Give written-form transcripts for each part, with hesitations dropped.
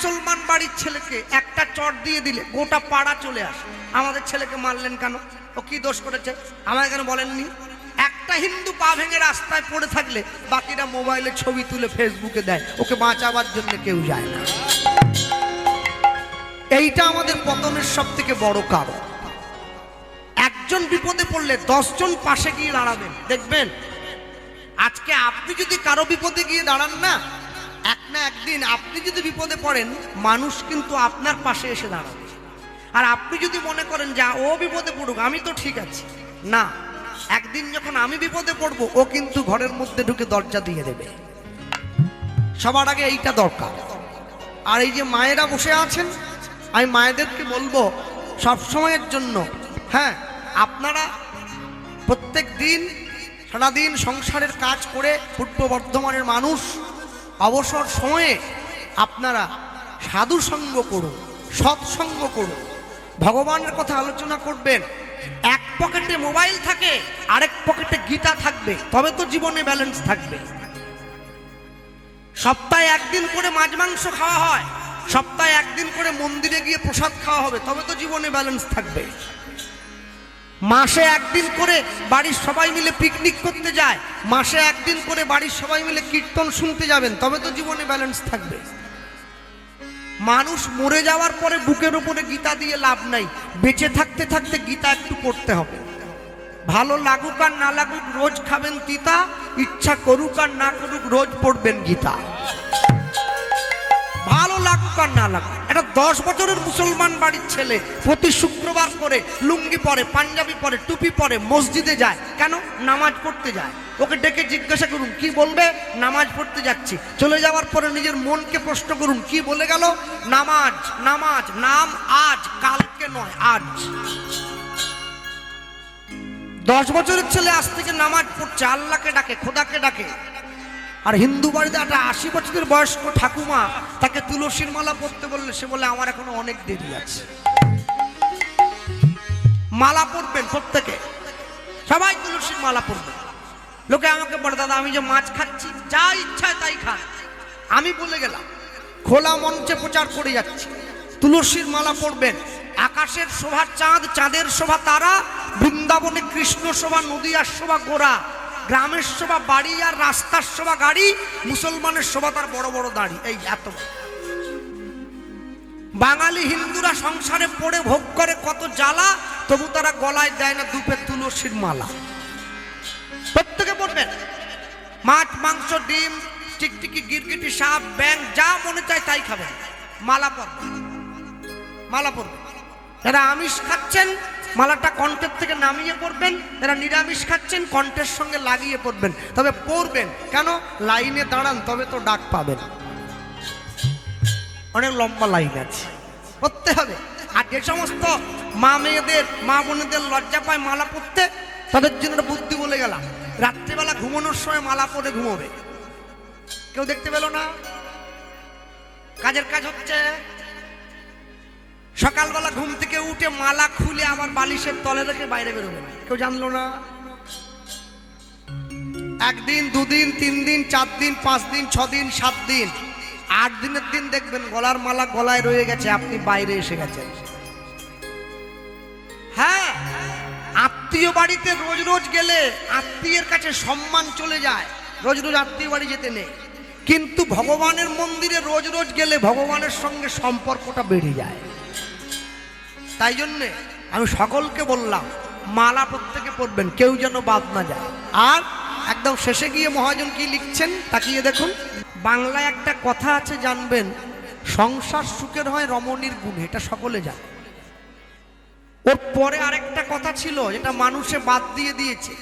মুসলমান বাড়ির ছেলেকে একটা চট দিয়ে দিলে গোটা পাড়া চলে আসে, আমাদের ছেলেকে মারলেন কেন, ও কি দোষ করেছে আমায় কেন বলেননি? একটা হিন্দু পা ভেঙে রাস্তায় পড়ে থাকলে বাকিরা মোবাইলে ছবি তুলে ফেসবুকে দেয়, ওকে বাঁচাবার জন্য কেউ যায় না। এইটা আমাদের পতনের সব থেকে বড় কারণ। একজন বিপদে পড়লে 10 জন পাশে গিয়ে দাঁড়াবেন, দেখবেন আজকে আপনি যদি কারো বিপদে গিয়ে দাঁড়ান না, এক না একদিন আপনি যদি বিপদে পড়েন মানুষ কিন্তু আপনার পাশে এসে দাঁড়াবে। আর আপনি যদি মনে করেন যে ও বিপদে পড়ুক আমি তো ঠিক আছি, না, একদিন যখন আমি বিপদে পড়বো ও কিন্তু ঘরের মধ্যে ঢুকে দরজা দিয়ে দেবে। সবার আগে এইটা দরকার। আর এই যে মায়েরা বসে আছেন, আমি মায়েদেরকে বলবো সবসময়ের জন্য, হ্যাঁ, আপনারা প্রত্যেক দিন সারাদিন সংসারের কাজ করে পূর্ব বর্ধমানের মানুষ অবসর সময়ে আপনারা সাধু সঙ্গ করুন, সৎসঙ্গ করুন, ভগবানের কথা আলোচনা করবেন। এক পকেটে মোবাইল থাকে, আরেক পকেটে গীতা থাকবে, তবে তো জীবনে ব্যালেন্স থাকবে। সপ্তাহে একদিন করে মাছ মাংস খাওয়া হয়, সপ্তাহে একদিন করে মন্দিরে গিয়ে প্রসাদ খাওয়া হবে, তবে তো জীবনে ব্যালেন্স থাকবে। মাসে একদিন করে বাড়ির সবাই মিলে পিকনিক করতে যায়, মাসে একদিন করে বাড়ির সবাই মিলে কীর্তন শুনতে যাবেন, তবে তো জীবনে ব্যালেন্স থাকবে। মানুষ মরে যাওয়ার পরে বুকের উপরে গীতা দিয়ে লাভ নাই, বেঁচে থাকতে থাকতে গীতা একটু পড়তে হবে। ভালো লাগুক আর না লাগুক রোজ খাবেন তিতা, ইচ্ছা করুক আর না করুক রোজ পড়বেন গীতা। ভালো লাগুক আর না লাগুক। এটা 10 বছরের মুসলমান বাড়ির ছেলে প্রতি শুক্রবার করে লুঙ্গি পরে, পাঞ্জাবি পরে, টুপি পরে মসজিদে যায়, কেন? নামাজ পড়তে যায়। ওকে ডেকে জিজ্ঞাসা করুন কি বলবে, নামাজ পড়তে যাচ্ছি। চলে যাওয়ার পরে নিজের মনকে প্রশ্ন করুন কি বলে গেল, নামাজ, নামাজ, নাম আজ, কালকে নয়, আজ। 10 বছরের ছেলে আজ থেকে নামাজ পড়ছে, আল্লাহকে ডাকে, খোদাকে ডাকে। আর হিন্দু বাড়িতে একটা 80 বছরের বয়স্ক ঠাকুমা, তাকে তুলসীর মালা পড়তে বললে সে বলে আমার এখনো অনেক দেরি আছে। মালা পড়বেন প্রত্যেকে, সবাই তুলসীর মালা পড়বেন। লোকে আমাকে বলে দাদা আমি যে মাছ খাচ্ছি, যা ইচ্ছা তাই খান, আমি বলে গেলাম খোলা মঞ্চে প্রচার করে যাচ্ছি, তুলসীর মালা পড়বেন। আকাশের শোভা চাঁদ, চাঁদের শোভা তারা, বৃন্দাবনে কৃষ্ণ শোভা, নদীয়ার শোভা গোরা, গ্রামের শোভা বাড়ি আর রাস্তার শোভা গাড়ি, মুসলমানের শোভা তার বড় বড় দাড়ি। এই এত বাঙালি হিন্দুরা সংসারে পড়ে ভোগ করে কত জ্বালা, তবু তারা গলায় দেয় না দুপে তুলসীর মালা। প্রত্যেকে পড়বেন, মাছ মাংস ডিম টিকটিকি গিরগিটি সাপ ব্যাং যা মনে চায় তাই খাবেন, মালা পড়বেন, মালা পড়বেন। যারা আমিষ খাচ্ছেন মালাটা কণ্ঠের থেকে নামিয়ে পড়বেন, যারা নিরামিষ খাচ্ছেন কণ্ঠের সঙ্গে লাগিয়ে পড়বেন, তবে পড়বেন কেন? লাইনে দাঁড়ান তবে তো ডাক পাবেন, অনেক লম্বা লাইন আছে, পড়তে হবে। আর যে সমস্ত মা মেয়েদের, মা বোনেদের লজ্জা পায় মালা পড়তে, তাদের জন্য বুদ্ধি বলে গেলাম, রাত্রিবেলা ঘুমানোর সময় মালা পরে ঘুমোবে, কেউ দেখতে পেল না, কাজের কাজ হচ্ছে। সকালবেলা ঘুম থেকে উঠে মালা খুলে আবার বালিশের তলে রেখে বাইরে বেরোবে, কেউ জানলো না। একদিন, 2 দিন, 3 দিন, 4 দিন, 5 দিন, 6 দিন, 7 দিন, 8 দিনের দিন দেখবেন গলার মালা গলায় রয়ে গেছে, আপনি বাইরে এসে গেছেন। হ্যাঁ, আত্মীয় বাড়িতে রোজ রোজ গেলে আত্মীয়ের কাছে সম্মান চলে যায়, রোজ রোজ আত্মীয় বাড়ি যেতে নেই। কিন্তু ভগবানের মন্দিরে রোজ রোজ গেলে ভগবানের সঙ্গে সম্পর্কটা বেড়ে যায়। তাই জন্যে আমি সকলকে বললাম মালা প্রত্যেকে পড়বেন, কেউ যেন বাদ না যায়। আর একদম শেষে গিয়ে মহাজন কি লিখছেন তাকিয়ে দেখুন। বাংলায় একটা কথা আছে জানবেন, সংসার সুখের হয় রমণীর গুণে, এটা সকলে জানে। ওর পরে আরেকটা কথা ছিল যেটা মানুষে বাদ দিয়ে দিয়েছে,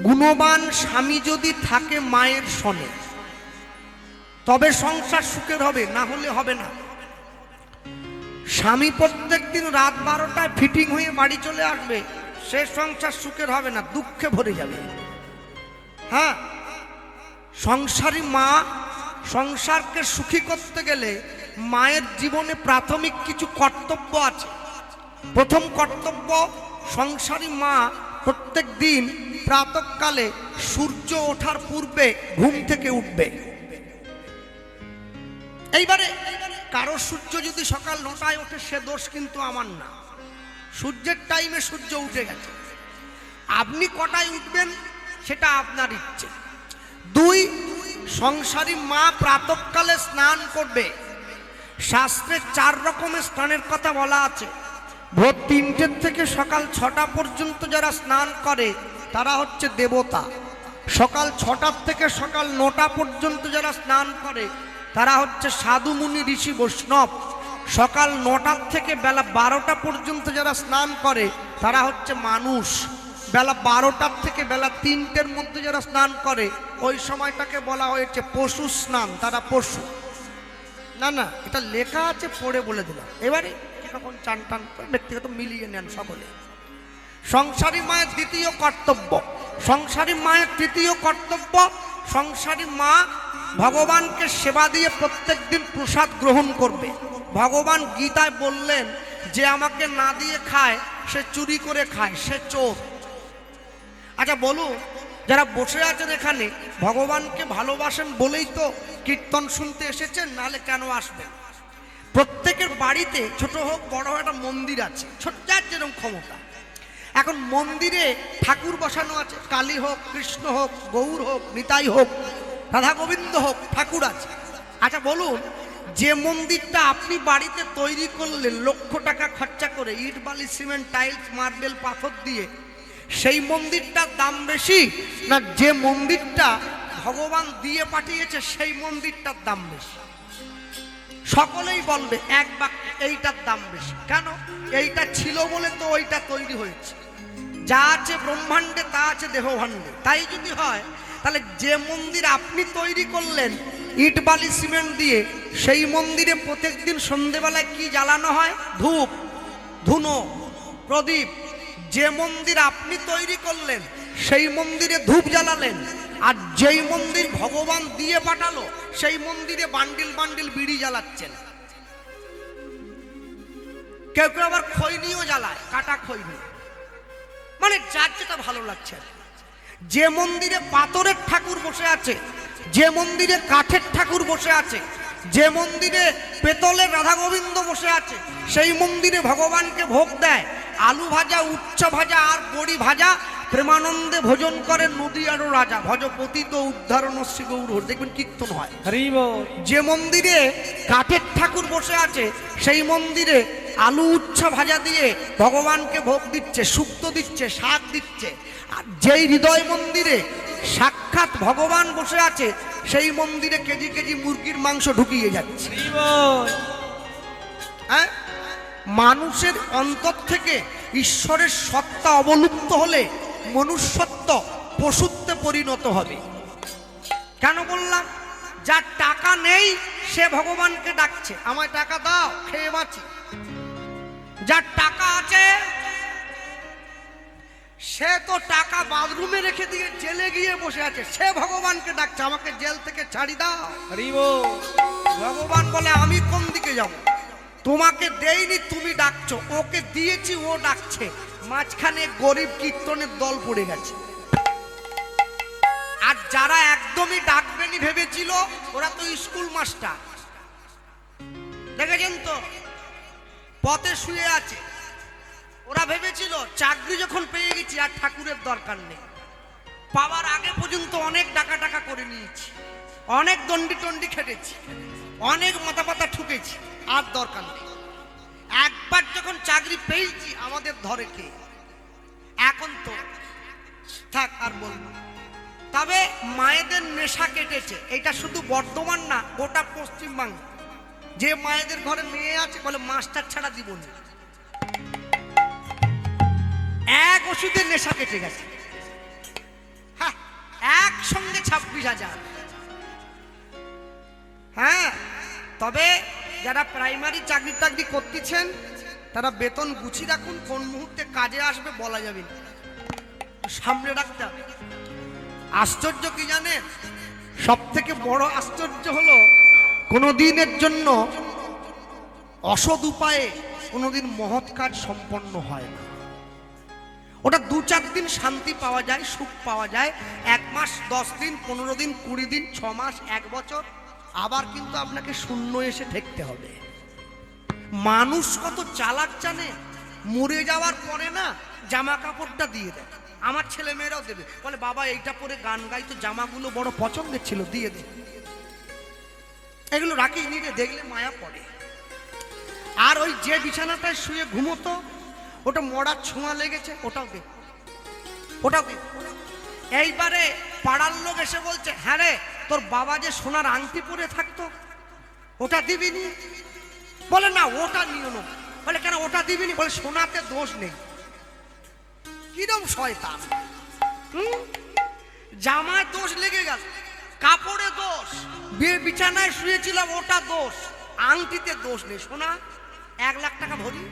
গুণবান স্বামী যদি থাকে মায়ের সনে তবে সংসার সুখের হবে, না হলে হবে না। স্বামী প্রত্যেক দিন রাত 12টায় ফিটিং হয়ে বাড়ি চলে আসবে, সে সংসার সুখের হবে না, দুঃখে ভরে যাবে। হ্যাঁ, সংসারী মা সংসারকে সুখী করতে গেলে মায়ের জীবনে প্রাথমিক কিছু কর্তব্য আছে। প্রথম কর্তব্য, সংসারী মা প্রত্যেক দিন প্রাতঃকালে সূর্য ওঠার পূর্বে ঘুম থেকে উঠবে। এইবারে কারো সূর্য যদি সকাল 9টায় ওঠে সে দোষ কিন্তু আমার না, সূর্যের টাইমে সূর্য উঠে গেছে। আপনি কটায় উঠবেন সেটা আপনার ইচ্ছে। 2, সংসারী মা প্রাতঃকালে স্নান করবে। শাস্ত্রে 4 রকমের স্নানের কথা বলা আছে। ভোর 3টে থেকে সকাল 6টা পর্যন্ত যারা স্নান করে তারা হচ্ছে দেবতা। সকাল 6টা থেকে সকাল 9টা পর্যন্ত যারা স্নান করে তারা হচ্ছে সাধু মুনি ঋষি বৈষ্ণব। সকাল 9টা থেকে বেলা 12টা পর্যন্ত যারা স্নান করে তারা হচ্ছে মানুষ। বেলা 12টা থেকে বেলা 3টের মধ্যে যারা স্নান করে ওই সময়টাকে বলা হয়েছে পশু স্নান, তারা পশু। না না, এটা লেখা আছে, পড়ে বলে দিলাম। এবারে যখন চান টান ব্যক্তিগত মিলিয়ে নেন সকলে। সংসারী মায়ের দ্বিতীয় কর্তব্য, সংসারী মায়ের তৃতীয় কর্তব্য, সংসারী মা ভগবানকে সেবা দিয়ে প্রত্যেক দিন প্রসাদ গ্রহণ করবে। ভগবান গীতায় বললেন যে আমাকে না দিয়ে খায় সে চুরি করে খায়, সে চোর। আচ্ছা বলুন, যারা বসে আছেন এখানে ভগবানকে ভালোবাসেন বলেই তো কীর্তন শুনতে এসেছেন, নাহলে কেন আসবেন? প্রত্যেকের বাড়িতে ছোট হোক বড় হোক একটা মন্দির আছে, ছোট যার যেরকম ক্ষমতা। এখন মন্দিরে ঠাকুর বসানো আছে, কালী হোক, কৃষ্ণ হোক, গৌর হোক, নিতাই হোক, রাধা গোবিন্দ হোক, ঠাকুর আছে। আচ্ছা বলুন, যে মন্দিরটা আপনি বাড়িতে তৈরি করলেন লক্ষ টাকা খরচা করে, ইট বালি সিমেন্ট টাইলস মার্বেল পাথর দিয়ে, সেই মন্দিরটার দাম বেশি না যে মন্দিরটা ভগবান দিয়ে পাঠিয়েছে সেই মন্দিরটার দাম বেশি? সকলেই বলবে এক বাক্যে এইটার দাম বেশি। কেন? এইটা ছিল বলে তো ওইটা তৈরি হয়েছে। যা আছে ব্রহ্মাণ্ডে তা আছে দেহভাণ্ডে। তাই যদি হয় তাহলে যে মন্দির আপনি তৈরি করলেন ইট বালি সিমেন্ট দিয়ে, সেই মন্দিরে প্রত্যেকদিন সন্ধেবেলায় কি জ্বালানো হয়? ধূপ, ধুনো, প্রদীপ। যে মন্দির আপনি তৈরি করলেন সেই মন্দিরে ধূপ জ্বালালেন, আর যেই মন্দির ভগবান দিয়ে পাঠালো সেই মন্দিরে বান্ডিল বান্ডিল বিড়ি জ্বালাচ্ছেন। কেউ কেউ আবার খৈনিও জ্বালায়, কাটা খৈনি, মানে যার যেটা ভালো লাগছে। যে মন্দিরে পাথরের ঠাকুর বসে আছে, যে মন্দিরে কাঠের ঠাকুর বসে আছে, যে মন্দিরে পেতলের রাধা গোবিন্দ বসে আছে, সেই মন্দিরে ভগবানকে ভোগ দেয় আলু ভাজা, উচ্চ ভাজা আর বড়ি ভাজা। প্রেমানন্দে ভোজন করেন নদী আরো রাজা, ভজপতি তো উদ্ধারণ শ্রী গৌর। দেখবেন কীর্তন হয়। যে মন্দিরে কাঠের ঠাকুর বসে আছে সেই মন্দিরে আলু উচ্ছ ভাজা দিয়ে ভগবানকে ভোগ দিচ্ছে, শুক্তো দিচ্ছে, শাক দিচ্ছে। আর যেই হৃদয় মন্দিরে সাক্ষাৎ ভগবান বসে আছে সেই মন্দিরে কেজি কেজি মুরগির মাংস ঢুকিয়ে যাচ্ছে। হ্যাঁ, মানুষের অন্তর থেকে ঈশ্বরের সত্তা অবলুপ্ত হলে মনুষ্যত্ব পশুত্বে পরিণত হবে। কেন বললাম? যার টাকা নেই সে ভগবানকে ডাকছে, আমায় টাকা দাও খেয়ে বাঁচি। যার টাকা আছে সে তো টাকা বাথরুমে রেখে দিয়ে জেলে গিয়ে বসে আছে, সে ভগবানকে ডাকছে, আমাকে জেল থেকে ছাড়ি দাও। ভগবান বলে আমি কোন দিকে যাব? তোমাকে দেইনি, তুমি ডাকছো, ওকে দিয়েছি, ও ডাকছে। মাঝখানে গরিব কীর্তনের দল পড়ে গেছে। আর যারা একদমই ডাকবেনি ভেবেছিল ওরা তো স্কুল মাস্টার, দেখেছেন তো, পথে শুয়ে আছে। ওরা ভেবেছিল চাকরি যখন পেয়ে গেছি আর ঠাকুরের দরকার নেই। পাওয়ার আগে পর্যন্ত অনেক ডাকা টাকা করে নিয়েছি, অনেক দণ্ডি টন্ডি খেটেছি, অনেক মাথা পাতা ঠুকেছি, আর দরকার নেই। একবার যখন চাকরি পেয়েছি আমাদের ধরে কে? এখন তো থাক আর বলবো। তবে মায়েদের নেশা কেটেছে, এটা শুধু বর্ধমান না, গোটা পশ্চিমবাংলা। যে মায়েদের ঘরে মেয়ে আছে বলে মাস্টার ছাড়া জীবন নেই। এক ওষুধের নেশা কেটে গেছে। হ্যাঁ, একসঙ্গে 26,000। হ্যাঁ, তবে যারা প্রাইমারি চাকরি টাকরি করতেছেন তারা বেতন গুছিয়ে রাখুন, কোন মুহূর্তে কাজে আসবে বলা যাবে না, সামনে রাখতে হবে। আশ্চর্য কি জানেন? সব থেকে বড় আশ্চর্য হলো কোনোদিনের জন্য অসৎ উপায়ে কোনোদিন মহৎ কাজ সম্পন্ন হয় না। ওটা 2-4 দিন শান্তি পাওয়া যায়, সুখ পাওয়া যায়। 1 মাস, 10 দিন, 15 দিন, 20 দিন, 6 মাস, 1 বছর আবার কিন্তু আপনাকে শূন্য এসে ঠেকতে হবে। মানুষ কত চালাক জানে, মরে যাওয়ার পরে না জামা কাপড়টা দিয়ে দেয়। আমার ছেলে মেয়েরাও দেবে, বলে বাবা এইটা পরে গান গাই তো, জামাগুলো বড় পছন্দের ছিল, দিয়ে দে। এগুলো রাখি নিয়ে দেখলে মায়া পড়ে। আর ওই যে বিছানাটায় শুয়ে ঘুমোতো, ওটা মরার ছোঁয়া লেগেছে, ওটাও দে, ওটাও দে। এইবারে পাড়ার লোক এসে বলছে, হ্যাঁ রে তোর বাবা যে সোনার আংটি পরে থাকতো ওটা দিবিনি? বলে না ওটা নিও না। বলে কেন ওটা দিবিনি? বলে সোনাতে দোষ নেই। কিরম শয়তান! জামায় দোষ লেগে গেল, কাপড়ে দোষ, বিছানায় শুয়েছিলাম ওটা দোষ, আংটিতে দোষ নেই। সোনা 1 লাখ টাকা ভরি,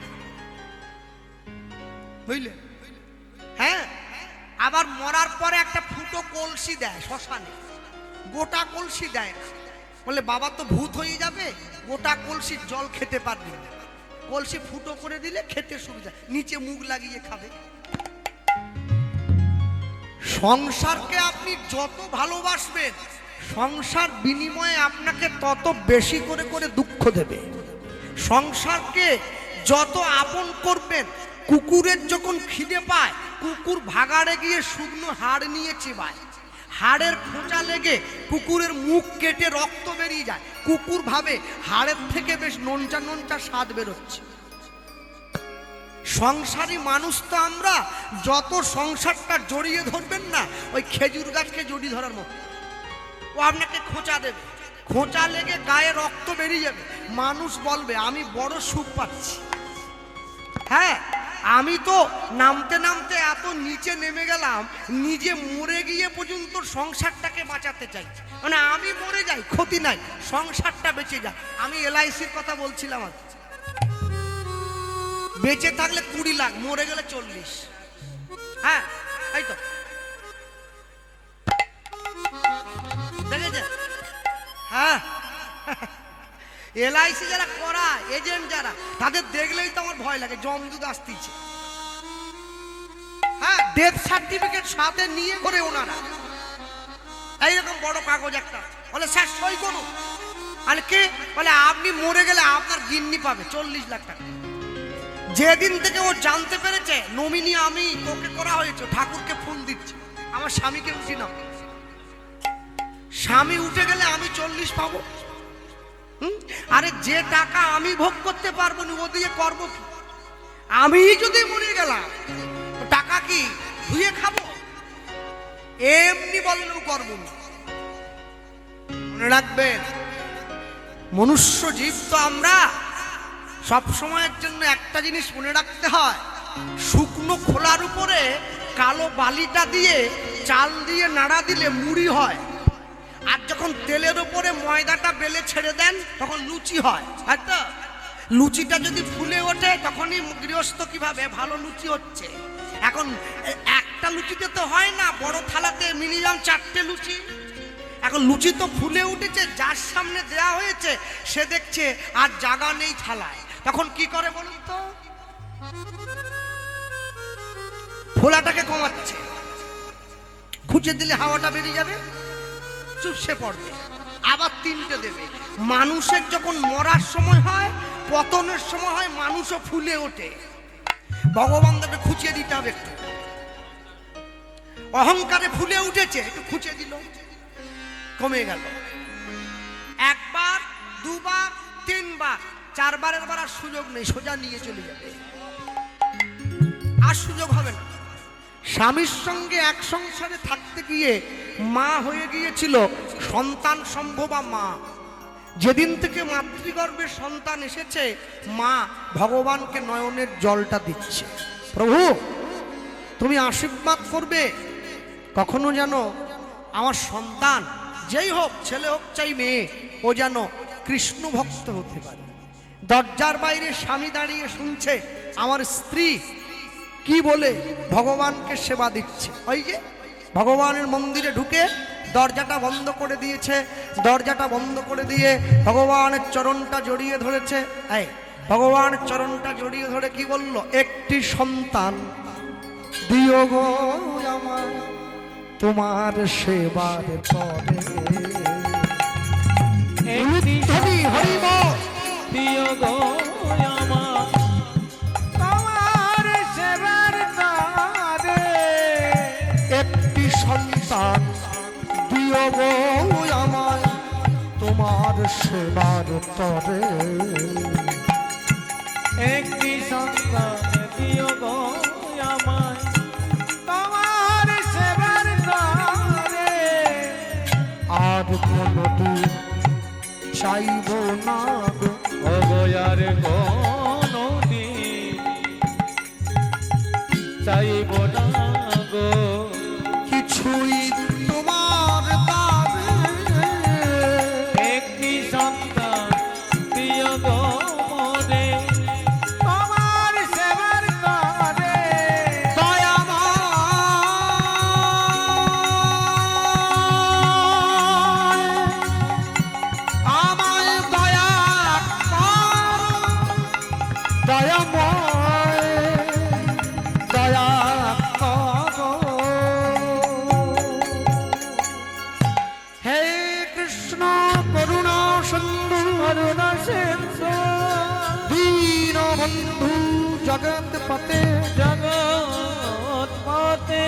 বুঝলে? হ্যাঁ, আবার মরার পরে একটা ফুটো কলসি দেয় শ্মশানে, গোটা কলসি দেয় না। বলে বাবা তো ভূত হয়ে যাবে, গোটা কলসির জল খেতে পারবে না, কলসি ফুটো করে দিলে খেতে সুবিধা, নিচে মুখ লাগিয়ে খাবে। সংসারকে আপনি যত ভালোবাসবেন, সংসার বিনিময়ে আপনাকে তত বেশি করে করে দুঃখ দেবে। সংসারকে যত আপন করবেন, কুকুরের যখন খিদে পায়, কুকুর ভাগাড়ে গিয়ে শুকনো হাড় নিয়ে চিবায়, হাড়ের খোঁচা লেগে কুকুরের মুখ কেটে রক্ত বেরিয়ে যায়, কুকুর ভাবে হাড়ের থেকে বেশ নোনচা নোনচা স্বাদ বেরোচ্ছে। সংসারী মানুষ তো আমরা, যত সংসারটা জড়িয়ে ধরবেন না, ওই খেজুর গাছকে জড়িয়ে ধরার মতো। ও আপনাকে খোঁচা দেবে, খোঁচা লেগে গায়ে রক্ত বেরিয়ে যাবে, মানুষ বলবে আমি বড় সুখ পাচ্ছি। হ্যাঁ, আমি তো নামতে নামতে এত নিচে নেমে গেলাম, নিজে মরে গিয়ে পর্যন্ত সংসারটাকে বাঁচাতে চাই। মানে আমি মরে যাই ক্ষতি নাই, সংসারটা বেঁচে যায়। আমি LICর কথা বলছিলাম, বেঁচে থাকলে 20 লাখ, মরে গেলে 40। হ্যাঁ তাই তো, দেখেছেন? হ্যাঁ, LIC যারা করা এজেন্ট যারা, তাদের দেখলেই তো আমার ভয় লাগে, জমদূত আসতেছে। হ্যাঁ, ডেথ সার্টিফিকেট সাথে নিয়ে করে ওনারা এইরকম বড় কাগজ একটা, বলে স্যার সই করুন। আরে কে? বলে আপনি মরে গেলে আপনার গিন্নি পাবে 40 লাখ টাকা। যেদিন থেকে ও জানতে পেরেছে নমিনি আমি, ওকে করা হয়েছে, ঠাকুরকে ফোন দিচ্ছে, আমার স্বামীকে উঠি না, স্বামী উঠে গেলে আমি 40 পাবো। আরে যে টাকা আমি ভোগ করতে পারবো না, ও দিয়ে করবো কি? আমি যদি মরে গেলাম, টাকা কি ধুয়ে খাবো? এমনি বললেও করবো না। মনে রাখবেন, মনুষ্য জীব তো আমরা, সব সময়ের জন্য একটা জিনিস মনে রাখতে হয়, শুকনো খোলার উপরে কালো বালিটা দিয়ে চাল দিয়ে নাড়া দিলে মুড়ি হয়, আর যখন তেলের উপরে ময়দাটা বেলে ছেড়ে দেন তখন লুচি হয়। হয়তো লুচিটা যদি ফুলে ওঠে তখনই গৃহস্থ কিভাবে ভালো লুচি হচ্ছে। এখন একটা লুচিতে তো হয় না, বড় থালাতে মিনিমাম 4টে লুচি। এখন লুচি তো ফুলে উঠেছে, যার সামনে দেয়া হয়েছে সে দেখছে আর জায়গা নেই থালায়, তখন কি করে বলুন তো? ফোলাটাকে কমাচ্ছে, খুঁজে দিলে হাওয়াটা বেরিয়ে যাবে, চুপসে পড়বে, আবার 3টে দেবে। মানুষের যখন মরার সময় হয়, পতনের সময় হয়, মানুষও ফুলে ওঠে। ভগবান তাকে খুঁচিয়ে দিতে হবে একটু, অহংকারে ফুলে উঠেছে, একটু খুঁচিয়ে দিল, কমে গেল। 1 বার 2 বার 3 বার, 4 বারের বার আর সুযোগ নেই, সোজা নিয়ে চলে যাবে, আর সুযোগ হবে না। স্বামীর সঙ্গে এক সংসারে থাকতে গিয়ে মা হয়ে গিয়েছিল সন্তান সম্ভবা মা। যেদিন থেকে মাতৃগর্ভে সন্তান এসেছে, মা ভগবানকে নয়নের জলটা দিচ্ছে, প্রভু তুমি আশীর্বাদ করবে, কখনো যেন আমার সন্তান যেই হোক, ছেলে হোক চাই মেয়ে, ও যেন কৃষ্ণ ভক্ত হতে পারে। দরজার বাইরে স্বামী দাঁড়িয়ে শুনছে আমার স্ত্রী কি বলে ভগবানকে সেবা দিচ্ছে। ওই যে ভগবানের মন্দিরে ঢুকে দরজাটা বন্ধ করে দিয়েছে, দরজাটা বন্ধ করে দিয়ে ভগবানের চরণটা জড়িয়ে ধরেছে। এই ভগবানের চরণটা জড়িয়ে ধরে কি বলল? একটি সন্তান দিও গো আমার তোমার সেবার তরে, একটি ধ্বনি হরিব দিও গো আমার তোমার সেবার তারে একটি সন্তান দিও গো আমায় তোমার সেবার তরে। একটি সন্তান দিও গো আমায় তোমার সেবার তারে আর কোনদিন চাইব না গো ও গো আর কোনদিন চাইব না গো কিছুই তোমার দাবে। একটি সন্তান দিও গো মোরে তোমার সেবার তারে আমায় দয়া দয়াময় দয়া করো। হে কৃষ্ণ করুণা সিন্ধু করুণা সিন্ধু দীন বন্ধু জগৎ পতে জগৎ পতে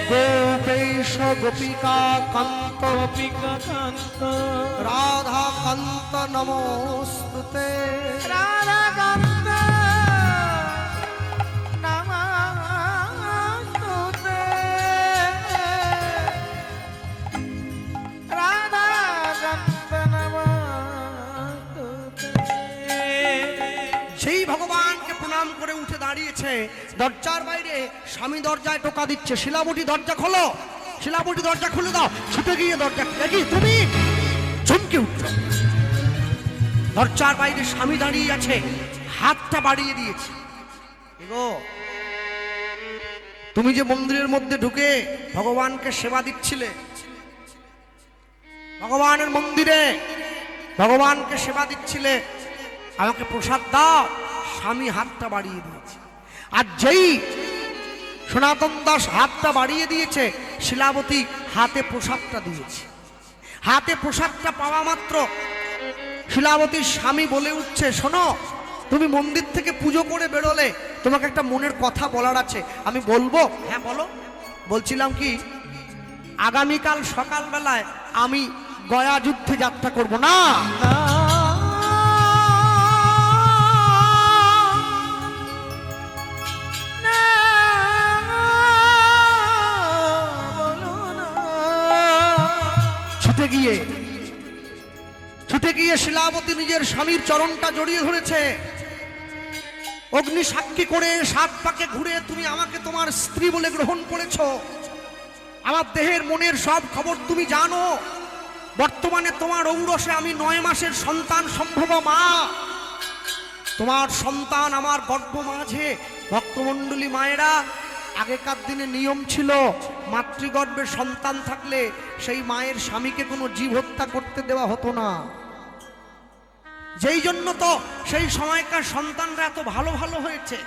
গোপেশ গোপিকা কান্ত গোপিকা কান্ত রাধা কান্ত নমস্তুতে। রাধা কান্ত নমস্তুতে রাধা কান্ত নমস্তুতে। সেই ভগবানকে প্রণাম করে উঠে দাঁড়িয়েছে, দরজার বাইরে স্বামী দরজায় টোকা দিচ্ছে, শিলাবতী দরজা খোলো, শিলাবতী দরজা খুলে দাও। ছুটে গিয়ে দরজা দেখি তুমি চমকে উঠল, দরজার বাইরে স্বামী দাঁড়িয়ে আছে, হাতটা বাড়িয়ে দিয়েছে। এগো তুমি যে মন্দিরের মধ্যে ঢুকে ভগবানকে সেবা দিচ্ছিলে, ভগবানের মন্দিরে ভগবানকে সেবা দিচ্ছিলে, আমাকে প্রসাদ দাও। স্বামী হাতটা বাড়িয়ে দিয়েছে, আর যেই সনাতন দাস হাতটা বাড়িয়ে দিয়েছে, শিলাবতী হাতে প্রসাদটা দিয়েছে। হাতে প্রসাদটা পাওয়া মাত্র শিলাবতীর স্বামী বলে উঠছে, শোনো তুমি মন্দির থেকে পুজো করে বেরোলে, তোমাকে একটা মনের কথা বলার আছে, আমি বলবো? হ্যাঁ বলো। বলছিলাম কি, আগামীকাল সকালবেলায় আমি গয়া যুদ্ধে যাত্রা করব। না ছুটে গিয়ে শিলাবতী নিজের স্বামীর চরণটা জড়িয়ে ধরেছে। অগ্নি সাক্ষী করে 7 পাকে ঘুরে তুমি আমাকে তোমার স্ত্রী বলে গ্রহণ করেছ, আমার দেহের মনের সব খবর তুমি জানো। বর্তমানে তোমার ঔরসে আমি 9 মাসের সন্তান সম্ভব মা, তোমার সন্তান আমার গর্ভ মাঝে। ভক্তমণ্ডলী মায়েরা, আগেকার দিনে নিয়ম ছিল, মাতৃগর্ভে সন্তান থাকলে সেই মায়ের স্বামীকে কোনো জীব হত্যা করতে দেওয়া হতো না। যেই জন্য তো সেই সময়কার সন্তানরা এত ভালো ভালো হয়েছে।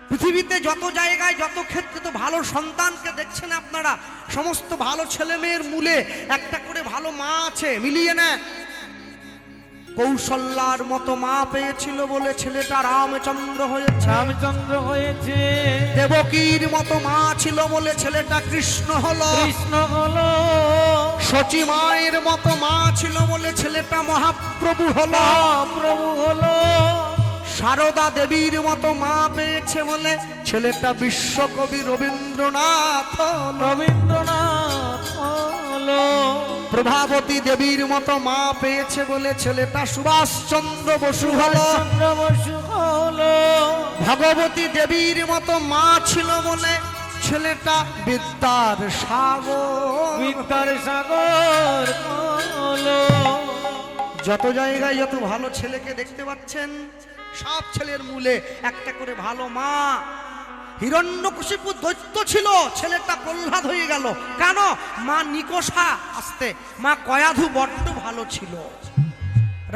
পৃথিবীতে যত জায়গায় যত ক্ষেত্রে তো ভালো সন্তানকে দেখছেন আপনারা, সমস্ত ভালো ছেলে মেয়ের মূলে একটা করে ভালো মা আছে, মিলিয়ে না। কৌশল্যার মতো মা পেয়েছিল বলে ছেলেটা রামচন্দ্র হয়েছে, রামচন্দ্র হয়েছে। দেবকীর মতো মা ছিল বলে ছেলেটা কৃষ্ণ হলো, কৃষ্ণ হলো। শচী মায়ের মতো মা ছিল বলে ছেলেটা মহাপ্রভু হলো, প্রভু হলো। সারদা দেবীর মতো মা পেয়েছে বলে ছেলেটা বিশ্বকবি রবীন্দ্রনাথ হলো, রবীন্দ্রনাথ হলো। প্রভাবতী দেবীর মতো মা পেয়েছে বলে ছেলেটা সুভাষচন্দ্র বসু হলো, চন্দ্র বসু হলো। ভগবতী দেবীর মতো মা ছিল বলে ছেলেটা বিদ্যার সাগর, বিদ্যার সাগর হলো। যত জায়গায় যত ভালো ছেলেকে দেখতে পাচ্ছেন, সব ছেলের মূলে একটা করে ভালো মা। হিরণ্যকশিপু দৈত্য ছিল, ছেলেটা প্রহ্লাদ হয়ে গেল কেন? মা নিকষা আসতে, মা কয়াধু বড্ড ভালো ছিল।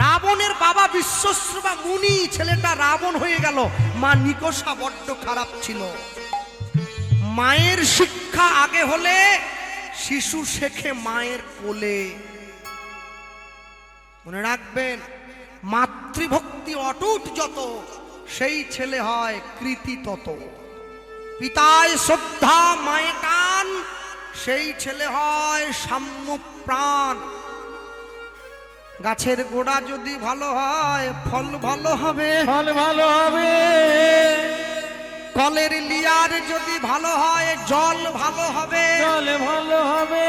রাবণের বাবা বিশ্বশ্রবা মুনি, ছেলেটা রাবণ হয়ে গেল, মা নিকষা বড্ড খারাপ ছিল। মায়ের শিক্ষা আগে হলে শিশু শেখে মায়ের কোলে। মনে রাখবেন, মাতৃভক্তি অটুট যত, সেই ছেলে হয় কৃতি তত। পিতায় শ্রদ্ধা মায়ে টান, সেই ছেলে হয় সাম্য প্রাণ। গাছের গোড়া যদি ভালো হয় ফল ভালো হবে, ফল ভালো হবে। কলের লিয়ার যদি ভালো হয় জল ভালো হবে, জল ভালো হবে।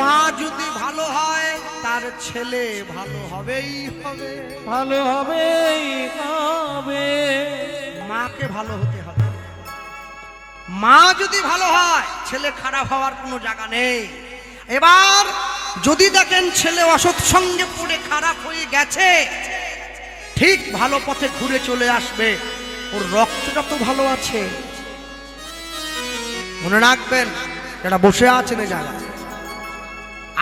মা যদি ভালো হয় তার ছেলে ভালো হবেই হবে। ভালো হবেই হবে। মাকে ভালো হতে হবে। মা যদি ভালো হয় ছেলে খারাপ হওয়ার কোনো জায়গা নেই। এবার যদি দেখেন ছেলে অসৎ সঙ্গে পড়ে খারাপ হয়ে গেছে, ঠিক ভালো পথে ঘুরে চলে আসবে, ওর রক্তটা তো ভালো আছে। মনে রাখবেন, যারা বসে আছেন এই জায়গায়,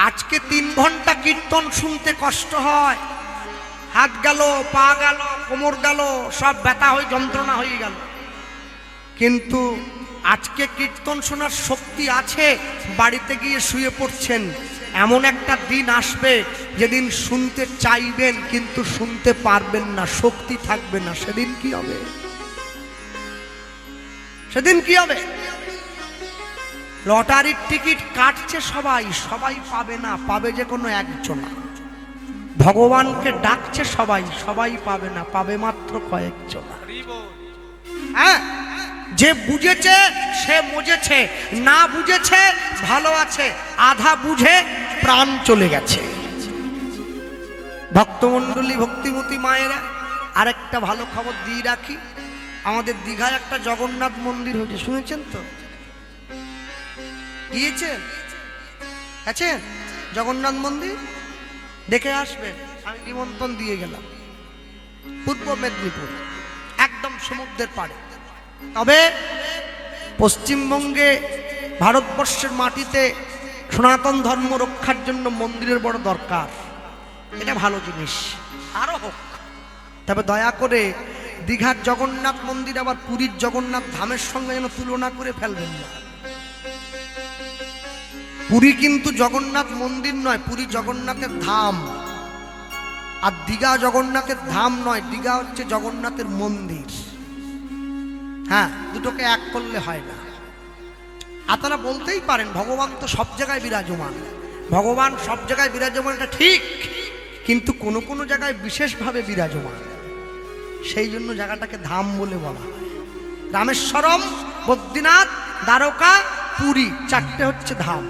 আজকে 3 ঘন্টা কীর্তন শুনতে কষ্ট হয়, হাত গেল, পা গেল, কোমর গেল, সব ব্যথা হয়ে যন্ত্রণা হয়ে গেল। কিন্তু আজকে কীর্তন শোনার শক্তি আছে, বাড়িতে গিয়ে শুয়ে পড়ছেন। এমন একটা দিন আসবে যেদিন শুনতে চাইবেন কিন্তু শুনতে পারবেন না, শক্তি থাকবে না। সেদিন কি হবে? সেদিন কি হবে? লটারির টিকিট কাটছে সবাই, সবাই পাবে না, পাবে যে কোনো একজন। ভগবানকে ডাকছে সবাই, সবাই পাবে না, পাবে মাত্র কয়েকজন। হ্যাঁ, যে বুঝেছে সে মজেছে, না বুঝেছে ভালো আছে, আধা বুঝে প্রাণ চলে গেছে। ভক্তমণ্ডলী, ভক্তিমতী মায়েরা, আরেকটা ভালো খবর দিয়ে রাখি, আমাদের দীঘায় একটা জগন্নাথ মন্দির হয়েছে, শুনেছেন তো? গিয়েছেন? আছেন? জগন্নাথ মন্দির দেখে আসবেন। আমি নিমন্ত্রণ দিয়ে গেলাম, পূর্ব মেদিনীপুর, একদম সমুদ্রের পাড়ে। তবে পশ্চিমবঙ্গে, ভারতবর্ষের মাটিতে সনাতন ধর্ম রক্ষার জন্য মন্দিরের বড় দরকার। এটা ভালো জিনিস, আরো হোক। তবে দয়া করে দীঘার জগন্নাথ মন্দির আবার পুরীর জগন্নাথ ধামের সঙ্গে যেন তুলনা করে ফেলবেন না। পুরী কিন্তু জগন্নাথ মন্দির নয়, পুরী জগন্নাথের ধাম। আর দীঘা জগন্নাথের ধাম নয়, দীঘা হচ্ছে জগন্নাথের মন্দির। হ্যাঁ, দুটোকে এক করলে হয় না। আপনারা বলতেই পারেন ভগবান তো সব জায়গায় বিরাজমান, ভগবান সব জায়গায় বিরাজমান, এটা ঠিক, কিন্তু কোনো কোনো জায়গায় বিশেষভাবে বিরাজমান। সেই জন্য জায়গাটাকে ধাম বলে বলা হয়। রামেশ্বরম, বদ্রীনাথ, দ্বারকা, পুরী, 4টে হচ্ছে ধাম।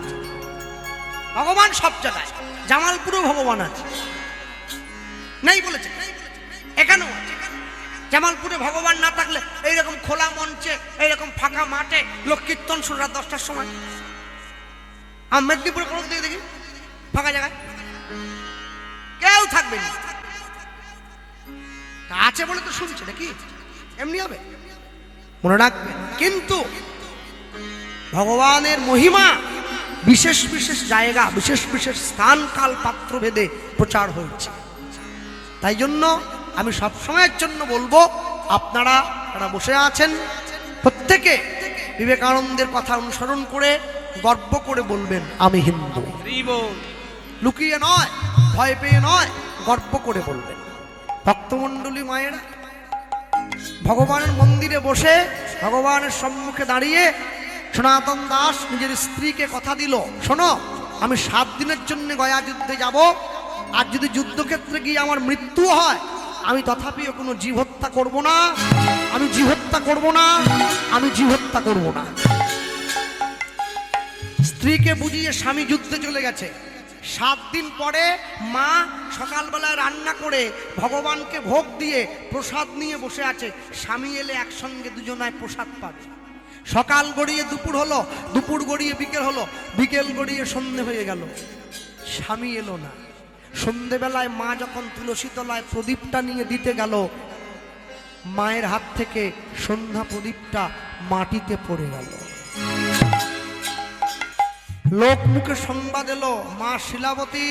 ভগবান সব জায়গায়। জামালপুরেও ভগবান আছে, নেই বলেছে? এখানেও আছে। জামালপুরে ভগবান না থাকলে এইরকম খোলা মঞ্চে, এইরকম ফাঁকা মাঠে লোক কীর্তন শুনে রাত 10টার সময়। আমি মেদিনীপুরে কোনো দিকে দেখি ফাঁকা জায়গায় কেউ থাকবে না। আছে বলে তো শুনছে, নাকি এমনি হবে? মনে রাখবেন, কিন্তু ভগবানের মহিমা বিশেষ বিশেষ জায়গা, বিশেষ বিশেষ স্থান, কাল, পাত্র ভেদে প্রচার হয়েছে। তাই জন্য আমি সবসময়ের জন্য বলবো, আপনারা যারা বসে আছেন প্রত্যেকে বিবেকানন্দের কথা অনুসরণ করে গর্ব করে বলবেন আমি হিন্দু। লুকিয়ে নয়, ভয় পেয়ে নয়, গর্ব করে বলবেন। ভক্তমণ্ডলী মায়েরা, ভগবানের মন্দিরে বসে ভগবানের সম্মুখে দাঁড়িয়ে সনাতন দাস নিজের স্ত্রীকে কথা দিল, শোনো, আমি 7 দিনের জন্য গয়া যুদ্ধে যাব, আর যদি যুদ্ধক্ষেত্রে গিয়ে আমার মৃত্যু হয়, আমি তথাপিও কোনো জীব হত্যা করবো না, আমি জীব হত্যা করবো না, আমি জীব হত্যা করবো না। স্ত্রীকে বুঝিয়ে স্বামী যুদ্ধে চলে গেছে। 7 দিন পরে মা সকালবেলায় রান্না করে ভগবানকে ভোগ দিয়ে প্রসাদ নিয়ে বসে আছে। স্বামী এলে একসঙ্গে দুজনায় প্রসাদ পাবে। সকাল গড়িয়ে দুপুর হলো, দুপুর গড়িয়ে বিকেল হলো, বিকেল গড়িয়ে সন্ধে হয়ে গেল, স্বামী এলো না। সন্ধেবেলায় মা যখন তুলসী তলায় প্রদীপটা নিয়ে দিতে গেল, মায়ের হাত থেকে সন্ধ্যা প্রদীপটা মাটিতে পড়ে গেল। লোক মুখে সংবাদ এলো, মা শিলাবতী,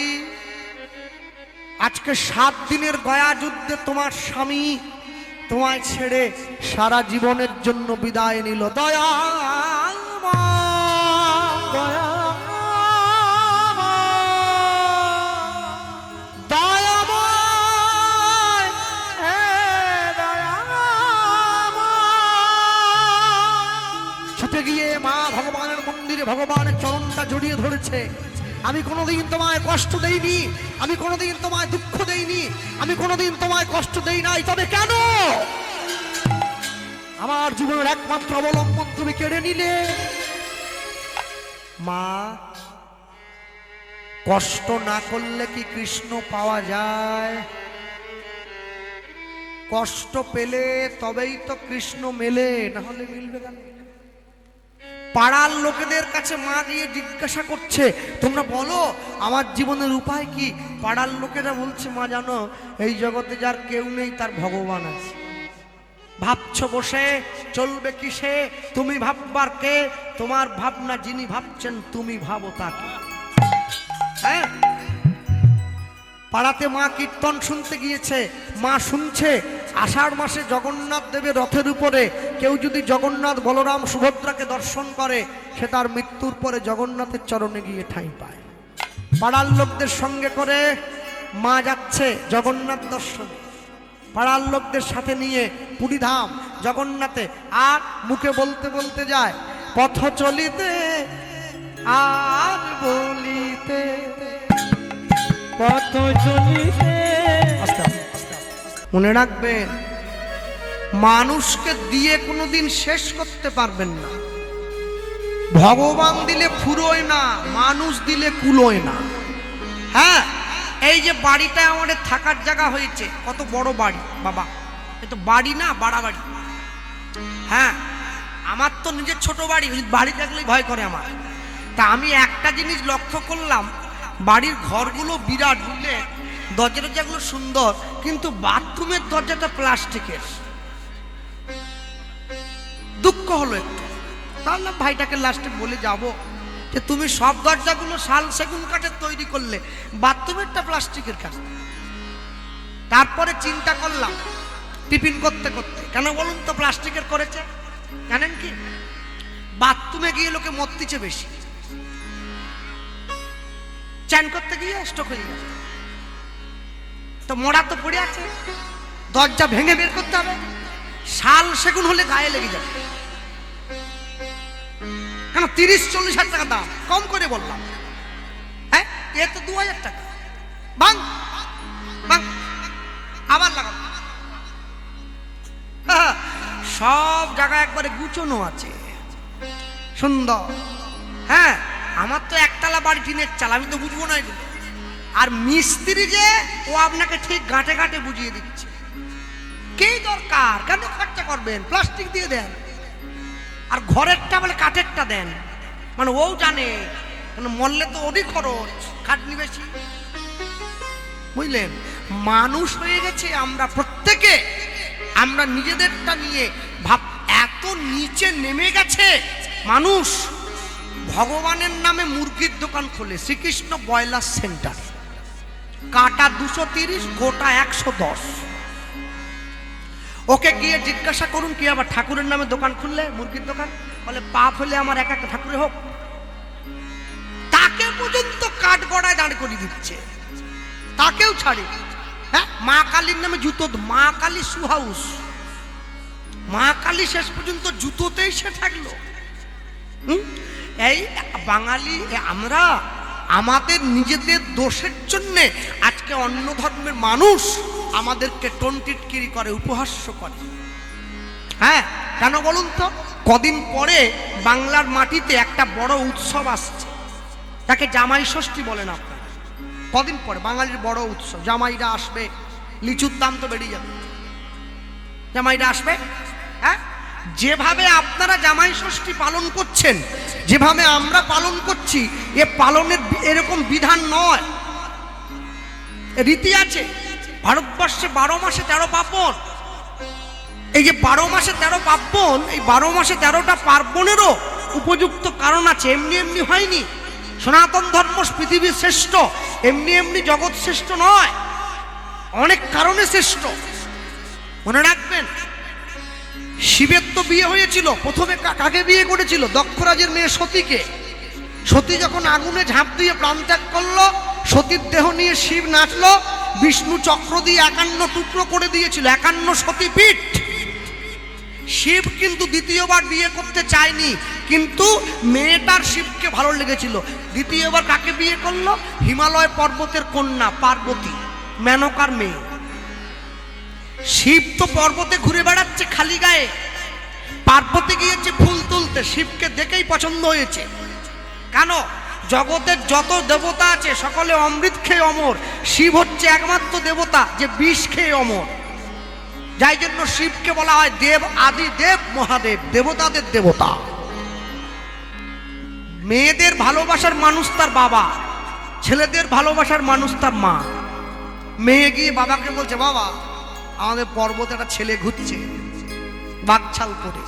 আজকে 7 দিনের গয়া যুদ্ধে তোমার স্বামী তোমায় ছেড়ে সারা জীবনের জন্য বিদায় নিল। দয়াময় মন্দিরে ভগবানের চরণটা জড়িয়ে ধরেছে। আমি কোনোদিন তোমায় কষ্ট দেইনি, আমি কোনোদিন তোমায় দুঃখ দেইনি, আমি কোনোদিন তোমায় কষ্ট দেই নাই, তবে কেন আমার জীবনের একমাত্র অবলম্বন তুমি কেড়ে নিলে? মা, কষ্ট না করলে কি কৃষ্ণ পাওয়া যায়? কষ্ট পেলে তবেই তো কৃষ্ণ মেলে, না হলে মিলবে কেন? পাড়ার লোকেদের কাছে মা গিয়ে জিজ্ঞাসা করছে, তোমরা বলো আমার জীবনের উপায় কি? পাড়ার লোকেরা বলছে, মা জানো, এই জগতে যার কেউ নেই তার ভগবান আছে। ভাবছো বসে চলবে কিসে? তুমি ভাববার কে? তোমার ভাবনা যিনি ভাবছেন তুমি ভাবো তাকে। হ্যাঁ, পাড়াতে মা কীর্তন শুনতে গিয়েছে, মা শুনছে আষাঢ় মাসে জগন্নাথ দেবের রথের উপরে কেউ যদি জগন্নাথ বলরাম সুভদ্রাকে দর্শন করে, সে তার মৃত্যুর পরে জগন্নাথের চরণে গিয়ে ঠাঁই পায়। পাড়ার লোকদের সঙ্গে করে মা যাচ্ছে জগন্নাথ দর্শন, পাড়ার লোকদের সাথে নিয়ে পুরীধাম জগন্নাথে, আর মুখে বলতে বলতে যায়, পথ চলিতে আর বলিতে, পথ চলিতে। মনে রাখবেন, মানুষকে দিয়ে কোনোদিন শেষ করতে পারবেন না। ভগবান দিলে ফুরোয় না, মানুষ দিলে কুলোয় না। হ্যাঁ, এই যে বাড়িটা আমাদের থাকার জায়গা হয়েছে, কত বড় বাড়ি বাবা, এ তো বাড়ি না, বাড়াবাড়ি। হ্যাঁ, আমার তো নিজের ছোট বাড়ি, বাড়ি দেখলেই ভয় করে আমার। তা আমি একটা জিনিস লক্ষ্য করলাম, বাড়ির ঘরগুলো বিরাট, বুঝলে, দরজাগুলো সুন্দর, কিন্তু বাথরুমের দরজাটা প্লাস্টিকের। দুঃখ হলো একটু। তাহলে ভাইটাকে লাস্টে বলে যাব যে তুমি সব দরজাগুলো শাল সেগুন কাঠের তৈরি করলে, বাথরুমেরটা প্লাস্টিকের কাজ। তারপরে চিন্তা করলাম টিফিন করতে করতে, কেন বলুন তো প্লাস্টিকের করেছে? জানেন কি, বাথরুমে গিয়ে লোকে মরতিছে বেশি, চান করতে গিয়ে স্ট্রোক হয়ে গেছে, তো মরা তো পড়ে আছে, দরজা ভেঙে বের করতে হবে। শাল সেগুন হলে গায়ে লেগে যাবে, কেন 30-40 হাজার টাকা দাম, কম করে বললাম। হ্যাঁ, এ তো 2000 টাকা, বাং বাং আবার লাগাবো। সব জায়গায় একবারে গুছানো আছে, সুন্দর। হ্যাঁ, আমার তো একতলা বাড়ি, টিনের চাল, আমি তো বুঝবো না এগুলো। আর মিস্ত্রি যে, ও আপনাকে ঠিক গাঁটে গাঁটে বুঝিয়ে দিচ্ছে। কি দরকার, কেন খরচা করবেন, প্লাস্টিক দিয়ে দেন। আর ঘরেরটা বলে কাঠেরটা দেন, মানে ও জানে, মানে মরলে তো ওরই খরচ, খাটনি বেশি। বুঝলেন, মানুষ হয়ে গেছে আমরা প্রত্যেকে, আমরা নিজেদেরটা নিয়ে ভাব, এত নিচে নেমে গেছে মানুষ। ভগবানের নামে মুরগির দোকান খোলে, শ্রীকৃষ্ণ ব্রয়লার সেন্টার, কাটা 230, গোটা 110। ওকে গিয়ে জিজ্ঞাসা করুন, কি আবার ঠাকুরের নামে দোকান খুললে, মুরগির দোকান? বলে পাপ হলে আমার এক একটা ঠাকুরে হোক। তাকে পর্যন্ত কাঠ গড়ায় দাঁড় করে দিচ্ছে, তাকেও ছাড়ে। হ্যাঁ, মা কালীর নামে জুতো, মা কালী সুহাউস, মা কালী শেষ পর্যন্ত জুতোতেই সে থাকলো। এই বাঙালি আমরা আমাদের নিজেদের দোষের জন্য আজকে অন্য ধর্মের মানুষ আমাদেরকে টন্টিটকিরি করে, উপহাস্য করে। হ্যাঁ, কেন বলুন তো? কদিন পরে বাংলার মাটিতে একটা বড় উৎসব আসছে, তাকে জামাই ষষ্ঠী বলেন আপনারা। কদিন পরে বাঙালির বড় উৎসব, জামাইরা আসবে, লিচুর দাম তো বেড়ে যাবে, জামাইরা আসবে। হ্যাঁ, যেভাবে আপনারা জামাই ষষ্ঠী পালন করছেন, যেভাবে আমরা পালন করছি, এ পালনের এরকম বিধান নয়, রীতি আছে। ভারতবর্ষে 12 মাসে 13 পার্বণ। এই যে 12 মাসে 13 পার্বণ, এই 12 মাসে 13টা পার্বণেরও উপযুক্ত কারণ আছে, এমনি এমনি হয়নি। সনাতন ধর্ম পৃথিবীর শ্রেষ্ঠ, এমনি এমনি জগৎ শ্রেষ্ঠ নয়, অনেক কারণে শ্রেষ্ঠ। মনে রাখবেন, শিবের তো বিয়ে হয়েছিল, প্রথমে কাকে বিয়ে করেছিল? দক্ষরাজের মেয়ে সতীকে। সতী যখন আগুনে ঝাঁপ দিয়ে প্রাণ ত্যাগ করলো, সতীর দেহ নিয়ে শিব নাচলো, বিষ্ণু চক্র দিয়ে 51 টুকরো করে দিয়েছিল, 51 সতীপীঠ। শিব কিন্তু দ্বিতীয়বার বিয়ে করতে চায়নি, কিন্তু মেয়েটার শিবকে ভালো লেগেছিল। দ্বিতীয়বার কাকে বিয়ে করলো? হিমালয় পর্বতের কন্যা পার্বতী, মেনকার মেয়ে। শিব তো পর্বতে ঘুরে বেড়াচ্ছে খালি গায়ে, পার্বতী গিয়েছে ফুল তুলতে, শিবকে দেখেই পছন্দ হয়েছে। কেন? জগতের যত দেবতা আছে সকলে অমৃত খেয়ে অমর, শিব হচ্ছে একমাত্র দেবতা যে বিষ খেয়ে অমর। যাই জন্য শিবকে বলা হয় দেব আদি দেব মহাদেব, দেবতাদের দেবতা। মেয়েদের ভালোবাসার মানুষ তার বাবা, ছেলেদের ভালোবাসার মানুষ তার মা। মেয়ে গিয়ে বাবাকে বলছে, বাবা আমাদের পর্বতে একটা ছেলে ঘুরছে বাঘছাল করে,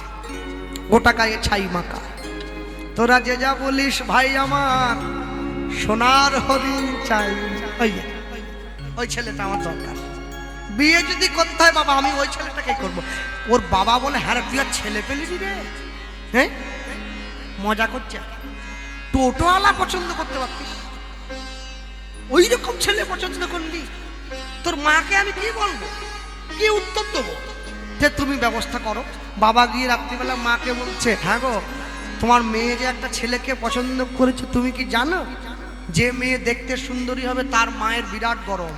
গোটা গায়ে ছাই মাখা, তোরা যে যা বলিস ভাই আমার সোনার হরিণ চাই, ওই ছেলেটা আমার দরকার। বিয়ে যদি করতে হয় বাবা আমি ওই ছেলেটাকে করবো। ওর বাবা বলে, হ্যাঁ তুই আর ছেলে পেলি রে? হ্যাঁ মজা করছে, টোটোওয়ালা পছন্দ করতে পারতিস, ওই রকম ছেলে পছন্দ করলি। তোর মাকে আমি কি বলবো, কি উত্তর দেবো? যে তুমি ব্যবস্থা করো। বাবা গিয়ে রাত্রিবেলা মাকে বলছে, হ্যাঁ গো তোমার মেয়ে যে একটা ছেলেকে পছন্দ করেছে, তুমি কি জানো যে মেয়ে দেখতে সুন্দরী হবে তার মায়ের বিরাট গরম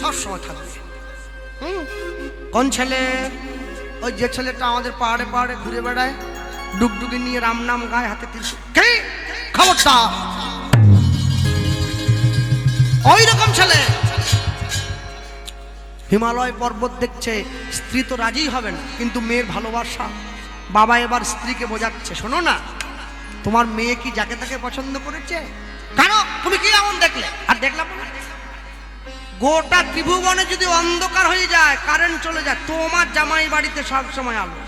সবসময় থাকবে। কোন ছেলে? ওই যে ছেলেটা আমাদের পাহাড়ে পাহাড়ে ঘুরে বেড়ায়, ডুগডুগি নিয়ে রাম নাম গায়ে, হাতে ত্রিশূল। কে? খবরটা ওই রকম ছেলে। হিমালয় পর্বত দেখছে, স্ত্রী তো রাজি হবে না, কিন্তু মেয়ের ভালোবাসা। বাবা এবার স্ত্রীকে বোঝাচ্ছে, শোনো না তোমার মেয়ে কি যাকে তাকে পছন্দ করেছে? কেন তুমি কি এমন দেখলে? আর দেখলাম না, গোটা ত্রিভুবনে যদি অন্ধকার হয়ে যায়, কারেন্ট চলে যায়, তোমার জামাই বাড়িতে সব সময় আলো।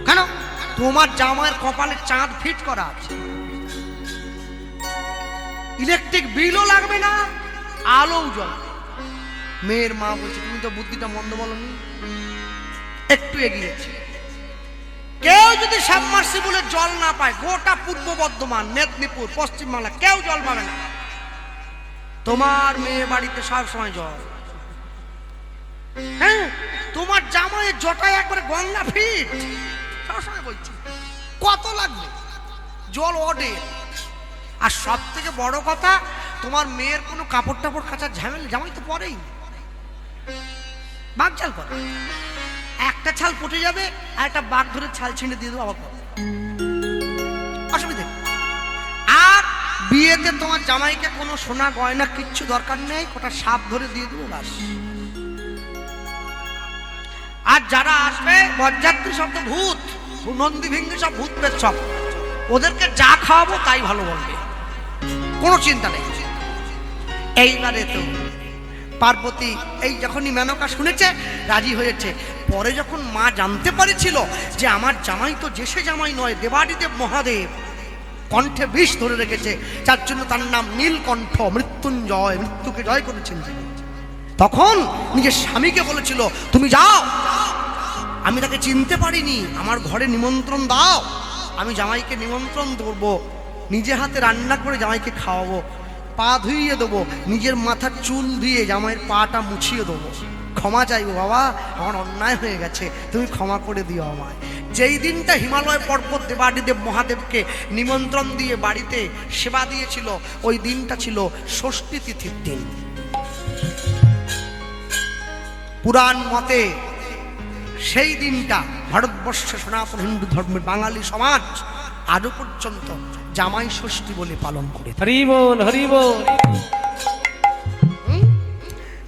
কেন? তোমার জামাইয়ের কপালে চাঁদ ফিট করা আছে, ইলেকট্রিক বিলও লাগবে না, আলোও জ্বলবে। মেয়ের মা বলছে, তুমি তো বুদ্ধিটা মন্দ বলনি, একটু এগিয়েছে। কেউ যদি সাবমার্সিবলের জল না পায়, গোটা পূর্ব বর্ধমান, মেদিনীপুর, পশ্চিমবাংলা কেউ জল পাবে না, তোমার মেয়ে বাড়িতে সব সময় জল। হ্যাঁ তোমার জামাইয়ের জটায় একবারে গঙ্গা ফিট, সবসময় বলছি কত লাগবে জল ওঠে। আর সব থেকে বড় কথা, তোমার মেয়ের কোনো কাপড় টাপড় কাচার ঝামেলা জামাই তো পরেই, বাঘ ছাল করে, একটা ছাল পটে যাবে আর একটা বাঘ ধরে ছাল ছিঁড়ে দিয়ে দেবো, আবার অসুবিধা। আর বিয়েতে তোমার জামাইকে কোনো সোনা গয়না কিচ্ছু দরকার নেই, কটা সাপ ধরে দিয়ে দেবো বাস। আর যারা আসবে বরযাত্রী সব তো ভূত, নন্দী ভিঙ্গি সব ভূত পেট সব, ওদেরকে যা খাওয়াবো তাই ভালো বলবে, কোনো চিন্তা নেই। এইবারে তো পার্বতী এই যখনই মেনকা শুনেছে রাজি হয়েছে। পরে যখন মা জানতে পারেছিল যে আমার জামাই তো যে সে জামাই নয়, দেবাদিদেব মহাদেব কণ্ঠে বিষ ধরে রেখেছে, যার জন্য তার নাম নীলকণ্ঠ, মৃত্যুঞ্জয়, মৃত্যুকে জয় করেছেন যিনি, তখন নিজের স্বামীকে বলেছিল, তুমি যাও, আমি তাকে চিনতে পারিনি, আমার ঘরে নিমন্ত্রণ দাও, আমি জামাইকে নিমন্ত্রণ করবো, নিজে হাতে রান্না করে জামাইকে খাওয়াবো, পা ধুইয়ে দেবো, নিজের মাথার চুল দিয়ে জামাইয়ের পাটা মুছিয়ে দেবো, ক্ষমা চাইবো, বাবা আমার অন্যায় হয়ে গেছে, তুমি ক্ষমা করে দিও আমায়। যেই দিনটা হিমালয় পর্বত দেবাদিদেব মহাদেবকে নিমন্ত্রণ দিয়ে বাড়িতে সেবা দিয়েছিল, ওই দিনটা ছিল ষষ্ঠী তিথির দিন। পুরাণ মতে সেই দিনটা ভারতবর্ষে সনাতন হিন্দু ধর্মের বাঙালি সমাজ আজও পর্যন্ত জামাই ষষ্ঠী বলে পালন করে। হরি বল, হরি বল।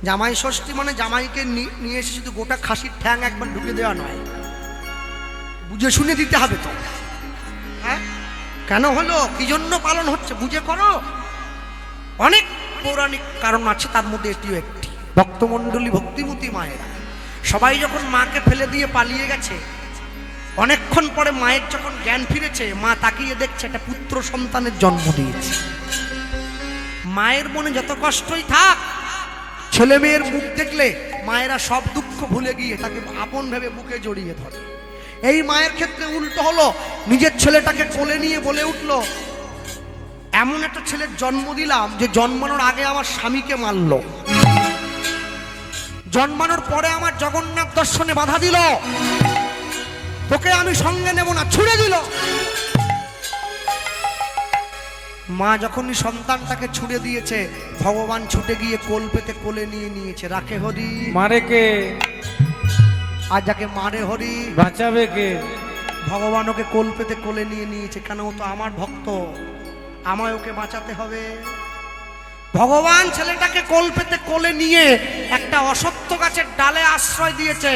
জামাই ষষ্ঠী মানে জামাইকে নিয়ে এসে শুধু গোটা খাসির ঠ্যাং একবার ঢুকে দেওয়া নয়, বুঝে শুনে দিতে হবে তো। হ্যাঁ কেন হলো, কি জন্য পালন হচ্ছে বুঝে করো। অনেক পৌরাণিক কারণ আছে, তার মধ্যে এটিও একটি। ভক্তমণ্ডলী ভক্তিমতী মায়েরা সবাই যখন মাকে ফেলে দিয়ে পালিয়ে গেছে, অনেকক্ষণ পরে মায়ের যখন জ্ঞান ফিরেছে, মা তাকিয়ে দেখছে একটা পুত্র সন্তানের জন্ম দিয়েছে। মায়ের মনে যত কষ্টই থাক, ছেলে মেয়ের মুখ দেখলে মায়েরা সব দুঃখ ভুলে গিয়ে তাকে আপন ভেবে বুকে জড়িয়ে ধরে। এই মায়ের ক্ষেত্রে উল্টো হলো, নিজের ছেলেটাকে কোলে নিয়ে বলে উঠলো, এমন একটা ছেলের জন্ম দিলাম যে জন্মানোর আগে আমার স্বামীকে মারলো। জন্মানোর পরে আমার জগন্নাথ দর্শনে বাধা দিল, তোকে আমি সঙ্গে নেব না, ছুড়ে দিল। মা যখনই সন্তানটাকে ছুড়ে দিয়েছে, ভগবান ছুটে গিয়ে কোল পেতে কোলে নিয়ে নিয়েছে। রাখে হরি, মারে কে? আর যাকে মারে হরি বাঁচাবে কে? ভগবান ওকে কোল পেতে কোলে নিয়ে নিয়েছে। কেন? ও তো আমার ভক্ত, আমায় ওকে বাঁচাতে হবে। ভগবান ছেলেটাকে কোল পেতে কোলে নিয়ে একটা অসত্য গাছের ডালে আশ্রয় দিয়েছে।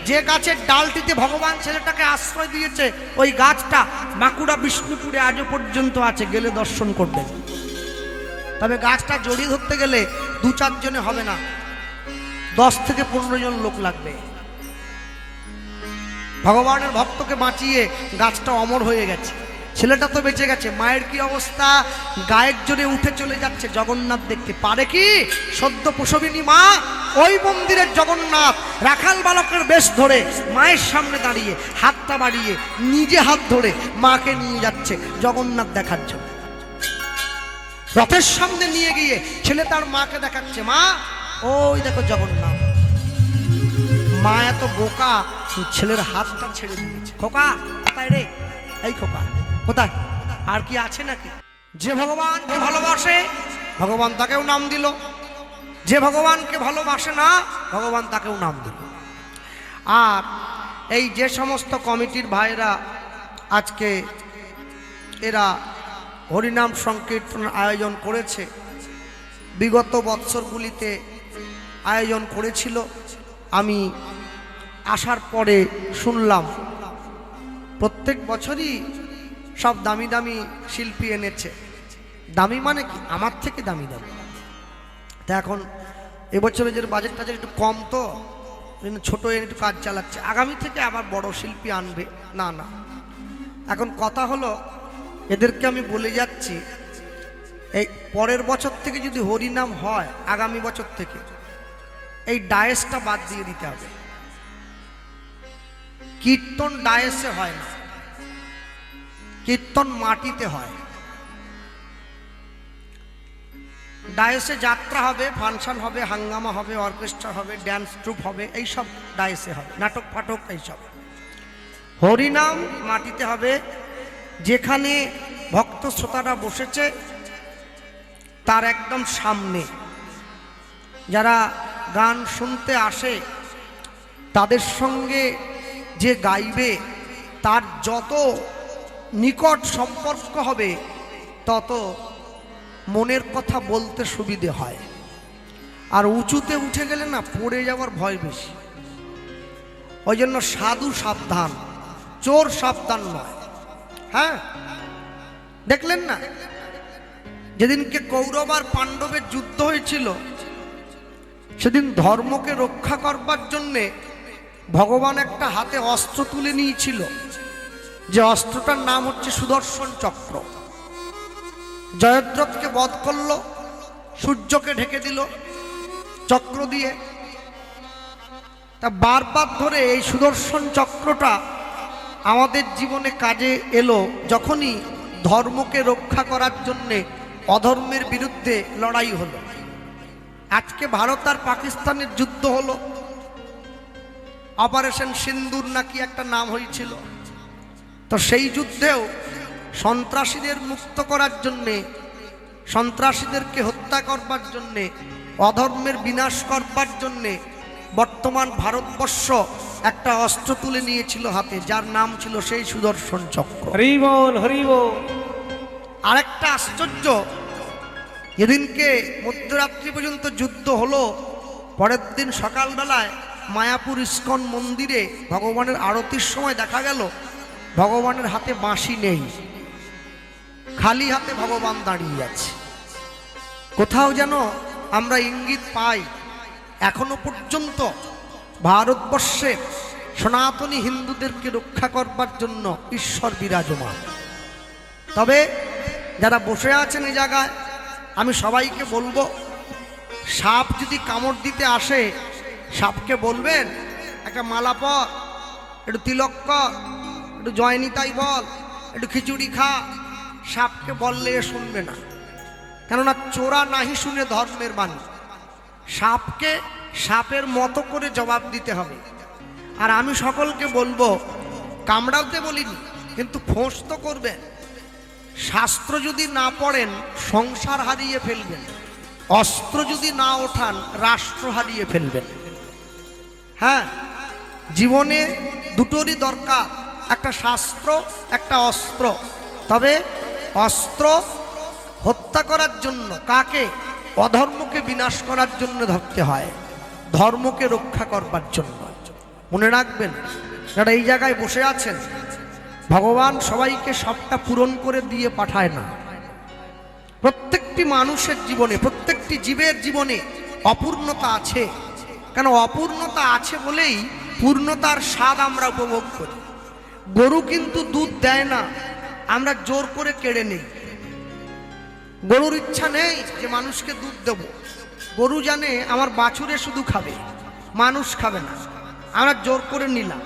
যে গাছের ডালটিতে ভগবান ছেলেটাকে আশ্রয় দিয়েছে, ওই গাছটা বাঁকুড়া বিষ্ণুপুরে আজও পর্যন্ত আছে, গেলে দর্শন করবেন। তবে গাছটা জড়িয়ে ধরতে গেলে 2-4 জনে হবে না, 10 থেকে 15 জন লোক লাগবে। ভগবানের ভক্তকে বাঁচিয়ে গাছটা অমর হয়ে গেছে, ছেলেটা তো বেঁচে গেছে। মায়ের কি অবস্থা? গায়ের জোরে উঠে চলে যাচ্ছে জগন্নাথ দেখতে। পারে কি? সদ্য প্রসবিনী মা ওই মন্দিরের জগন্নাথ রাখাল বালকের বেশ ধরে মায়ের সামনে দাঁড়িয়ে হাতটা বাড়িয়ে নিজে হাত ধরে মাকে নিয়ে যাচ্ছে জগন্নাথ দেখার জন্য। রথের সামনে নিয়ে গিয়ে ছেলে তার মাকে দেখাচ্ছে, মা ওই দেখো জগন্নাথ। মা এত বোকা, ছেলের হাতটা ছেড়ে দিয়েছে। খোকা কোথায় রে? এই খোকা কোথায়? আর কি আছে নাকি? যে ভগবানকে ভালোবাসে ভগবান তাকেও নাম দিল, যে ভগবানকে ভালোবাসে না ভগবান তাকেও নাম দিল। আর এই যে সমস্ত কমিটির ভাইরা আজকে এরা হরিনাম সংকীর্তন আয়োজন করেছে, বিগত বৎসরগুলিতে আয়োজন করেছিল। আমি আসার পরে শুনলাম প্রত্যেক বছরই সব দামি দামি শিল্পী এনেছে। দামি মানে কি? আমার থেকে দামি দামি। তা এখন এবছরে যে বাজেটটা একটু কম, তো ছোট এনে একটু কাজ চালাচ্ছে। আগামী থেকে আবার বড় শিল্পী আনবে। না না, এখন কথা হলো এদেরকে আমি বলে যাচ্ছি, এই পরের বছর থেকে যদি হরিনাম হয়, আগামী বছর থেকে এই ডায়েসটা বাদ দিয়ে দিতে হবে। কীর্তন ডায়েসে হয় না, কীর্তন মাটিতে হয়। ডায়েসে যাত্রা হবে, ফাংশন হবে, হাঙ্গামা হবে, অর্কেস্ট্রা হবে, ড্যান্স ট্রুপ হবে, এইসব ডায়েসে হবে, নাটক ফাটক এইসব। হরিনাম মাটিতে হবে, যেখানে ভক্ত শ্রোতারা বসেছে তার একদম সামনে। যারা গান শুনতে আসে তাদের সঙ্গে যে গাইবে তার যত নিকট সম্পর্ক হবে তত মনের কথা বলতে সুবিধে হয়। আর উঁচুতে উঠে গেলে না পড়ে যাওয়ার ভয় বেশি। ওই জন্য সাধু সাবধান, চোর সাবধান নয়। হ্যাঁ, দেখলেন না যেদিনকে কৌরব আর পাণ্ডবের যুদ্ধ হয়েছিল, সেদিন ধর্মকে রক্ষা করবার জন্যে ভগবান একটা হাতে অস্ত্র তুলে নিয়েছিল, যে অস্ত্রটার নাম হচ্ছে সুদর্শন চক্র। জয়দ্রথকে বধ করলো, সূর্যকে ঢেকে দিল চক্র দিয়ে। তা বারবার ধরে এই সুদর্শন চক্রটা আমাদের জীবনে কাজে এলো যখনই ধর্মকে রক্ষা করার জন্যে অধর্মের বিরুদ্ধে লড়াই হলো। আজকে ভারত আর পাকিস্তানের যুদ্ধ হলো, অপারেশন সিন্দুর নাকি একটা নাম হয়েছিল। তো সেই যুদ্ধেও সন্ত্রাসীদের মুক্ত করার জন্যে, সন্ত্রাসীদেরকে হত্যা করবার জন্যে, অধর্মের বিনাশ করবার জন্যে বর্তমান ভারতবর্ষ একটা অস্ত্র তুলে নিয়েছিল হাতে, যার নাম ছিল সেই সুদর্শন চক্র। হরি বল, হরি বল। আরেকটা আশ্চর্য, যেদিনকে মধ্যরাত্রি পর্যন্ত যুদ্ধ হলো, পরের দিন সকালবেলায় মায়াপুর ইস্কন মন্দিরে ভগবানের আরতির সময় দেখা গেল ভগবানের হাতে বাঁশি নেই, খালি হাতে ভগবান দাঁড়িয়ে আছে। কোথাও যেন আমরা ইঙ্গিত পাই এখনো পর্যন্ত ভারতবর্ষে সনাতনী হিন্দুদেরকে রক্ষা করবার জন্য ঈশ্বর বিরাজমান। তবে যারা বসে আছেন এই জায়গায়, আমি সবাইকে বলবো, সাপ যদি কামড় দিতে আসে, সাপকে বলবেন একটা মালা পর, একটু তিলক কর, একটু জয়নিতাই বল, একটু খিচুড়ি খা। সাপকে বললে এ শুনবে না, কেননা চোরা নাহি শুনে ধর্মের বাণী। সাপকে সাপের মতো করে জবাব দিতে হবে। আর আমি সকলকে বলবো, কামড়াতে বলিনি, কিন্তু ফোঁস তো করবেন। শাস্ত্র যদি না পড়েন সংসার হারিয়ে ফেলবেন, অস্ত্র যদি না ওঠান রাষ্ট্র হারিয়ে ফেলবেন। হ্যাঁ, জীবনে দুটোরই দরকার, একটা শাস্ত্র, একটা অস্ত্র। তবে অস্ত্র হত্যা করার জন্য, কাকে? অধর্মকে বিনাশ করার জন্য ধরতে হয়, ধর্মকে রক্ষা করবার জন্য। মনে রাখবেন, যারা এই জায়গায় বসে আছেন, ভগবান সবাইকে সবটা পূরণ করে দিয়ে পাঠায় না। প্রত্যেকটি মানুষের জীবনে, প্রত্যেকটি জীবের জীবনে অপূর্ণতা আছে। কেন অপূর্ণতা আছে বলেই পূর্ণতার স্বাদ আমরা উপভোগ করি। গরু কিন্তু দুধ দেয় না, আমরা জোর করে কেড়ে নেই। গরুর ইচ্ছা নেই যে মানুষকে দুধ দেব। গরু জানে আমার বাছুরে শুধু খাবে, মানুষ খাবে না, আমরা জোর করে নিলাম।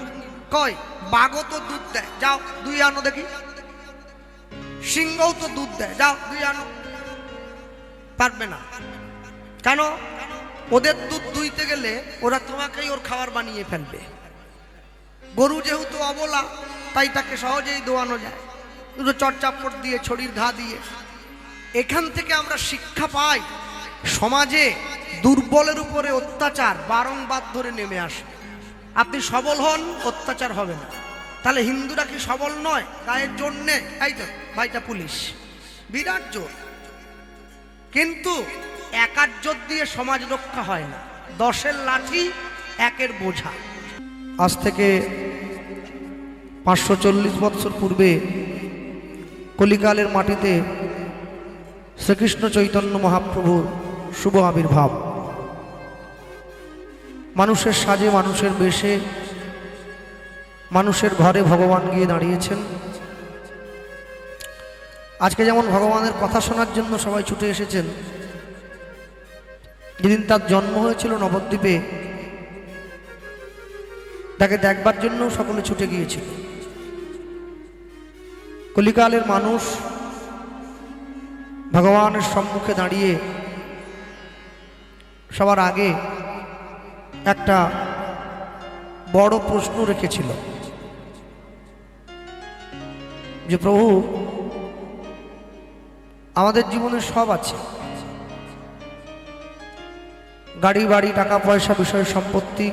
কয় বাঘও তো দুধ দেয়, যাও 2 আনো দেখি। সিংহও তো দুধ দেয়, যাও 2 আনো। পারবে না। কেন? ওদের দুধ দুইতে গেলে ওরা তোমাকেই ওর খাবার বানিয়ে ফেলবে। গরু যেহেতু অবলা, তাই তাকে সহজেই দোয়ানো যায়, দুটো চড়চাপড় দিয়ে, ছড়ির ঘা দিয়ে। এখান থেকে আমরা শিক্ষা পাই, সমাজে দুর্বলের উপরে অত্যাচার বারংবার ধরে নেমে আসে। আপনি সবল হন, অত্যাচার হবে না। তাহলে হিন্দুরা কি সবল নয়? গায়ের জোর নেই, এই তো ভাইটা পুলিশ, বিরাট জোর। কিন্তু একার জোর দিয়ে সমাজ রক্ষা হয় না, 10-এর লাঠি 1-এর বোঝা। আজ থেকে 540 বৎসর পূর্বে কলিকালের মাটিতে শ্রীকৃষ্ণ চৈতন্য মহাপ্রভুর শুভ আবির্ভাব। মানুষের সাজে, মানুষের বেশে, মানুষের ঘরে ভগবান গিয়ে দাঁড়িয়েছেন। আজকে যেমন ভগবানের কথা শোনার জন্য সবাই ছুটে এসেছেন, যেদিন তার জন্ম হয়েছিল নবদ্বীপে, তাকে দেখবার জন্য সকলে ছুটে গিয়েছিল। কলিকালের মানুষ ভগবানের সম্মুখে দাঁড়িয়ে সবার আগে একটা বড় প্রশ্ন রেখেছিল যে প্রভু, আমাদের জীবনে সব আছে, গাড়ি বাড়ি, টাকা পয়সা, বিষয় সম্পত্তি,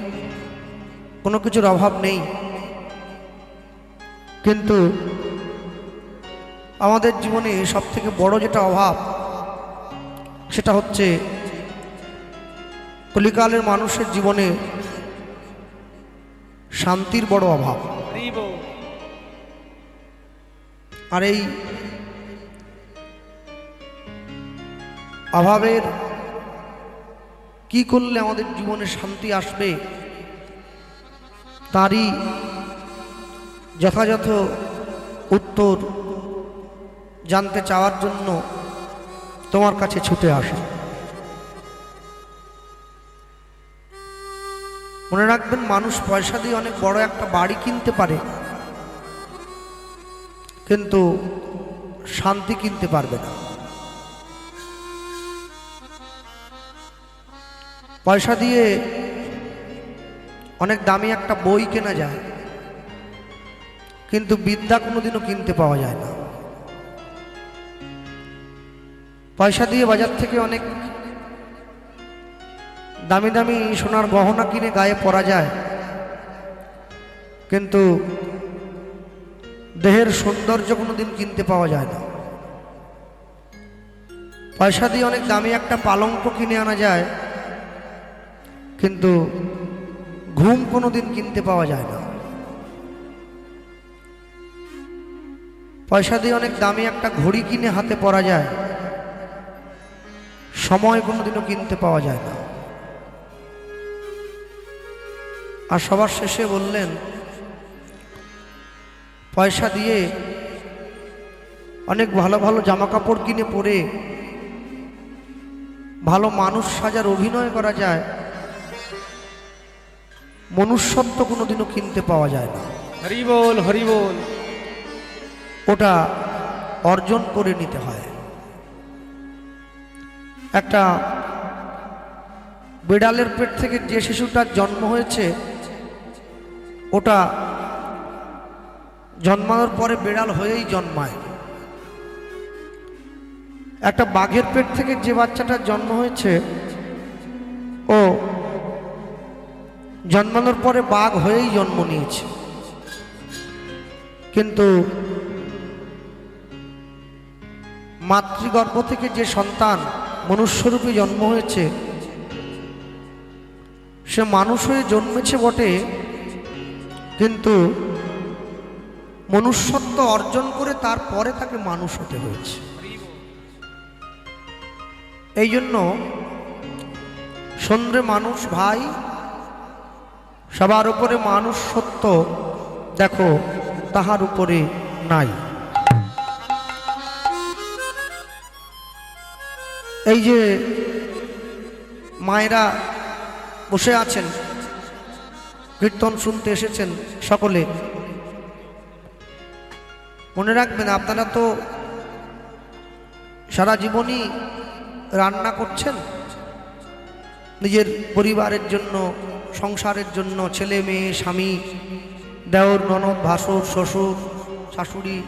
কোনো কিছুর অভাব নেই, কিন্তু আমাদের জীবনে সব থেকে বড় যেটা অভাব, সেটা হচ্ছে কলিকালের মানুষের জীবনে শান্তির বড় অভাব। আর এই অভাবের কি করলে আমাদের জীবনে শান্তি আসবে, তারই যথাযথ উত্তর জানতে চাওয়ার জন্য তোমার কাছে ছুটে আসা। মনে রাখবেন, মানুষ পয়সা দিয়ে অনেক বড় একটা বাড়ি কিনতে পারে, কিন্তু শান্তি কিনতে পারবে না। পয়সা দিয়ে অনেক দামি একটা বই কেনা যায়, কিন্তু বিদ্যা কোনোদিনও কিনতে পাওয়া যায় না। পয়সা দিয়ে বাজার থেকে অনেক দামি দামি সোনার গহনা কিনে গায়ে পরা যায়, কিন্তু দেহের সৌন্দর্য কোনোদিন কিনতে পাওয়া যায় না। পয়সা দিয়ে অনেক দামি একটা পালঙ্ক কিনে আনা যায়, কিন্তু ঘুম কোনোদিন কিনতে পাওয়া যায় না। পয়সা দিয়ে অনেক দামি একটা ঘড়ি কিনে হাতে পরা যায়, সময় কোনোদিনও কিনতে পাওয়া যায় না। আর সবার শেষে বললেন, পয়সা দিয়ে অনেক ভালো ভালো জামা কাপড় কিনে পরে ভালো মানুষ সাজার অভিনয় করা যায়, মনুষ্যত্ব কোনোদিনও কিনতে পাওয়া যায় না। হরি বল, হরি বল। ওটা অর্জন করে নিতে হয়। একটা বিড়ালের পেট থেকে যে শিশুটার জন্ম হয়েছে ওটা জন্মানোর পরে বিড়াল হয়েই জন্মায়। একটা বাঘের পেট থেকে যে বাচ্চাটার জন্ম হয়েছে ও জন্মানোর পরে বাঘ হয়েই জন্ম নিয়েছে। কিন্তু মাতৃগর্ভ থেকে যে সন্তান মনুষ্যরূপে জন্ম হয়েছে সে মানুষ হয়ে জন্মেছে বটে, কিন্তু মনুষ্যত্ব অর্জন করে তারপরে তাকে মানুষ হতে হয়েছে। এই জন্য সন্ধ্যে মানুষ ভাই, সবার উপরে মানুষ সত্য দেখো তাহার উপরে নাই। এই যে মায়েরা বসে আছেন, কীর্তন শুনতে এসেছেন, সকলে মনে রাখবেন আপনারা তো সারা জীবনই রান্না করছেন নিজের পরিবারের জন্য, সংসারের জন্য, ছেলে মেয়ে, স্বামী, দেওর, ননদ, ভাসুর, শ্বশুর, শাশুড়ি,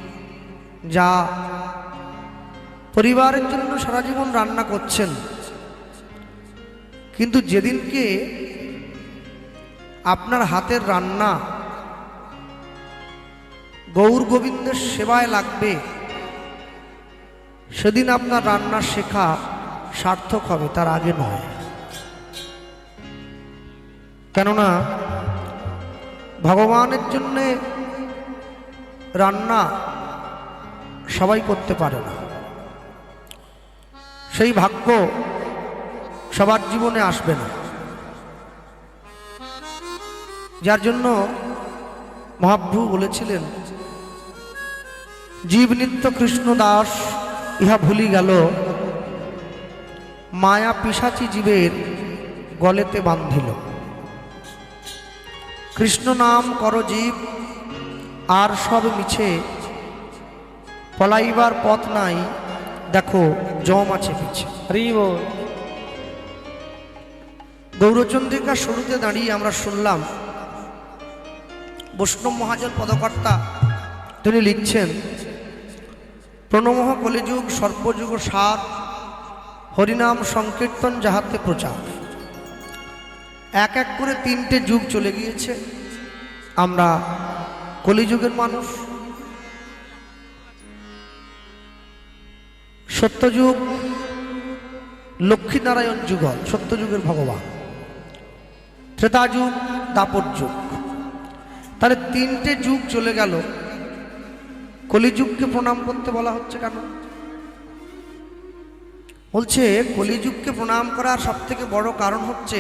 যা পরিবারের জন্য সারা জীবন রান্না করছেন। কিন্তু যেদিনকে আপনার হাতের রান্না গৌর গোবিন্দের সেবায় লাগবে সেদিন আপনার রান্না শেখা সার্থক হবে, তার আগে নয়। কেননা ভগবানের জন্যে রান্না সবাই করতে পারে না, সেই ভাগ্য সবার জীবনে আসবে না। যার জন্য মহাপ্রভু বলেছিলেন, জীব নিত্য কৃষ্ণ দাস ইহা ভুলি গেল, মায়া পিশাচি জীবের গলেতে বান্ধিল। কৃষ্ণ নাম কর জীব আর সব মিছে, পলাইবার পথ নাই দেখো জম আছে পিছে। হরি বল। গৌরচন্দ্রিকা শুরুতে দাঁড়িয়ে আমরা শুনলাম বৈষ্ণব মহাজন পদকর্তা তিনি লিখছেন, প্রণমঃ কলিযুগ সর্বযুগ সার, হরিনাম সংকীর্তন যাহাতে প্রচার। এক এক করে 3টে যুগ চলে গিয়েছে, আমরা কলিযুগের মানুষ। সত্যযুগ লক্ষ্মীনারায়ণ যুগল, সত্যযুগের ভগবান। ত্রেতা যুগ, দাপর যুগ, তাহলে 3টে যুগ চলে গেল। কলিযুগকে প্রণাম করতে বলা হচ্ছে কেন? বলছে কলিযুগকে প্রণাম করার সবথেকে বড় কারণ হচ্ছে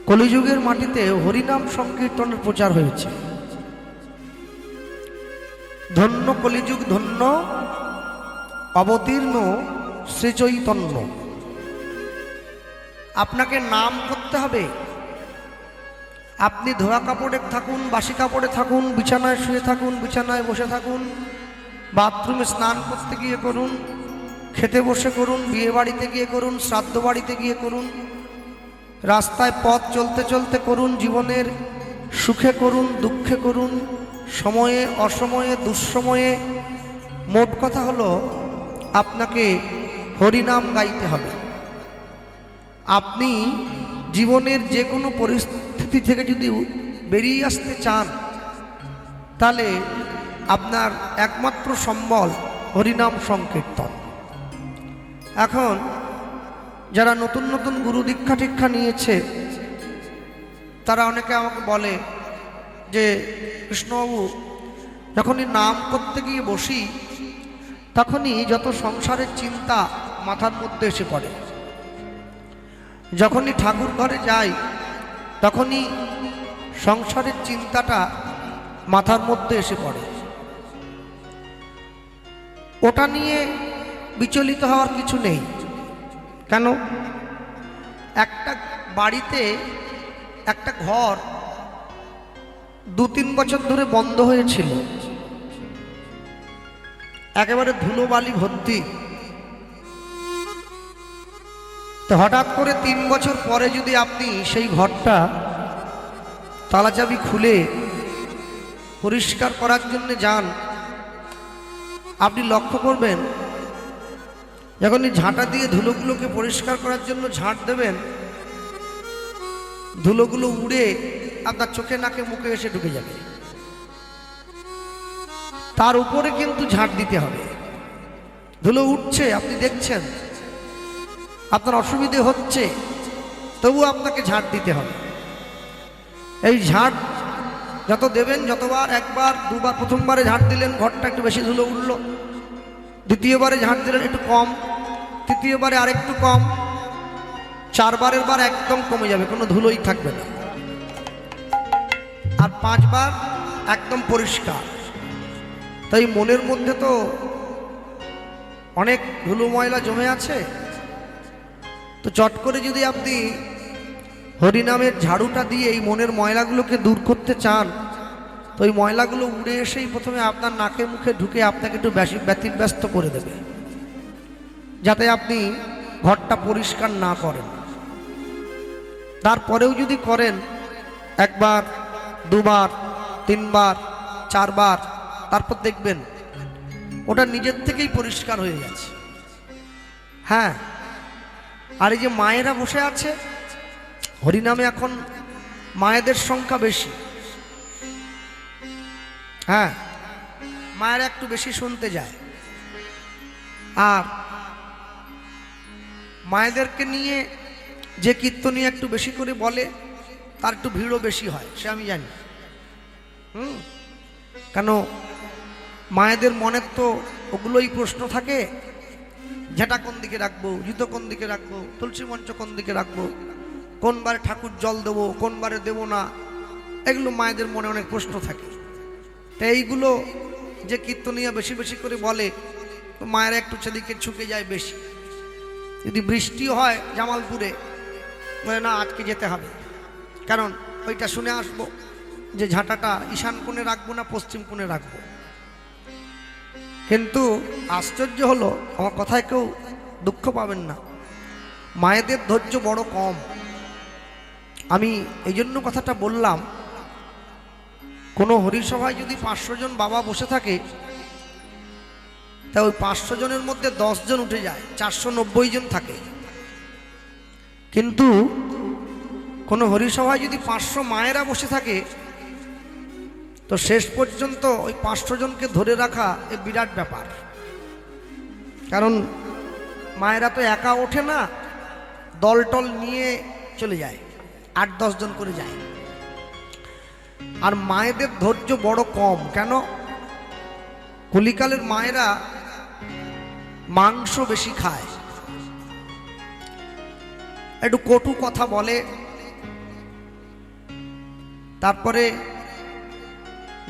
কলিযুগের মাটিতে হরিনাম সংকীর্তনের প্রচার হয়েছে। ধন্য কলিযুগ ধন্য, অবতীর্ণ শ্রীচৈতন্য। আপনাকে নাম করতে হবে। আপনি ধোয়া কাপড়ে থাকুন, বাসি কাপড়ে থাকুন, বিছানায় শুয়ে থাকুন, বিছানায় বসে থাকুন, বাথরুমে স্নান করতে গিয়ে করুন, খেতে বসে করুন, বিয়ে বাড়িতে গিয়ে করুন, শ্রাদ্ধ বাড়িতে গিয়ে করুন, রাস্তায় পথ চলতে চলতে করুন, জীবনের সুখে করুন, দুঃখে করুন, সময়ে অসময়ে দুঃসময়ে। মোট কথা হলো আপনাকে হরিনাম গাইতে হবে। আপনি জীবনের যে কোনো পরিস্থিতি থেকে যদি বেরিয়ে আসতে চান তাহলে আপনার একমাত্র সম্বল হরিনাম সংকীর্তন। এখন যারা নতুন নতুন গুরু দীক্ষা টিক্ষা নিয়েছে তারা অনেকে আমাকে বলে যে কৃষ্ণবাবু, যখনই নাম করতে গিয়ে বসি তখনই যত সংসারের চিন্তা মাথার মধ্যে এসে পড়ে, যখনই ঠাকুর ঘরে যাই তখনই সংসারের চিন্তাটা মাথার মধ্যে এসে পড়ে। ওটা নিয়ে বিচলিত হওয়ার কিছু নেই। কেন? একটা বাড়িতে একটা ঘর 2-3 বছর ধরে বন্ধ হয়েছিল, একেবারে ধুলোবালি ভর্তি। তো হঠাৎ করে 3 বছর পরে যদি আপনি সেই ঘরটা তালাচাবি খুলে পরিষ্কার করার জন্য যান, আপনি লক্ষ্য করবেন যখনই ঝাঁটা দিয়ে ধুলোগুলোকে পরিষ্কার করার জন্য ঝাঁট দেবেন, ধুলোগুলো উড়ে আপনার চোখে নাকে মুখে এসে ঢুকে যাবে। তার উপরে কিন্তু ঝাঁট দিতে হবে। ধুলো উঠছে, আপনি দেখছেন, আপনার অসুবিধে হচ্ছে, তবু আপনাকে ঝাঁট দিতে হবে। এই ঝাঁট যত দেবেন, যতবার, একবার দুবার, প্রথমবারে ঝাঁট দিলেন ঘরটা একটু বেশি ধুলো উঠল, দ্বিতীয়বারে ঝাঁট দিলেন একটু কম, তৃতীয়বারে আরেকটু কম, 4 বারের বার একদম কমে যাবে, কোনো ধুলোই থাকবে না। আর 5 বার একদম পরিষ্কার। তাই মনের মধ্যে তো অনেক ধুলো ময়লা জমে আছে, তো চট করে যদি আপনি হরিনামের ঝাড়ুটা দিয়ে এই মনের ময়লাগুলোকে দূর করতে চান, তো ওই ময়লাগুলো উড়ে এসেই প্রথমে আপনার নাকে মুখে ঢুকে আপনাকে একটু ব্যতিব্যস্ত করে দেবে, যাতে আপনি ঘরটা পরিষ্কার না করেন। তারপরেও যদি করেন 1 বার, 2 বার, 3 বার, 4 বার, তারপর দেখবেন ওটা নিজের থেকেই পরিষ্কার হয়ে যাচ্ছে। হ্যাঁ, আর এই যে মায়েরা বসে আছে হরিনামে, এখন মায়েদের সংখ্যা বেশি। হ্যাঁ, মায়েরা একটু বেশি শুনতে যায়, আর মায়েদেরকে নিয়ে যে কীর্তনীয় একটু বেশি করে বলে তার একটু ভিড়ও বেশি হয়, সে আমি জানি। কেন, মায়েদের মনের তো ওগুলোই প্রশ্ন থাকে, ঝেঁটা কোন দিকে রাখবো, জুতো কোন দিকে রাখবো, তুলসী মঞ্চ কোন দিকে রাখবো, কোন বারে ঠাকুর জল দেবো, কোন বারে দেবো না, এগুলো মায়েদের মনে অনেক প্রশ্ন থাকে। তাই এইগুলো যে কীর্তনীয় বেশি বেশি করে বলে, তো মায়েরা একটু সেদিকে ঝুঁকে যায় বেশি। যদি বৃষ্টি হয় জামালপুরে, বলে না আজকে যেতে হবে, কারণ ওইটা শুনে আসবো যে ঝাঁটাটা ঈশান কোণে রাখবো না পশ্চিম কোণে রাখবো। কিন্তু আশ্চর্য হলো, আমার কথায় কেউ দুঃখ পাবেন না, মায়েদের ধৈর্য বড় কম। আমি এই জন্য কথাটা বললাম, কোনো হরিসভায় যদি 500 জন বাবা বসে থাকে, তা ওই 500 জনের মধ্যে 10 জন উঠে যায়, 490 জন থাকে। কিন্তু কোনো হরিসভায় যদি 500 মায়েরা বসে থাকে, তো শেষ পর্যন্ত ওই 500 জনকে ধরে রাখা এ বিরাট ব্যাপার। কারণ মায়েরা তো একা ওঠে না, দল টল নিয়ে চলে যায়, 8-10 জন করে যায়। আর মায়েদের ধৈর্য বড় কম। কেন? কলিকালের মায়েরা মাংস বেশি খায়, একটু কটু কথা বলে, তারপরে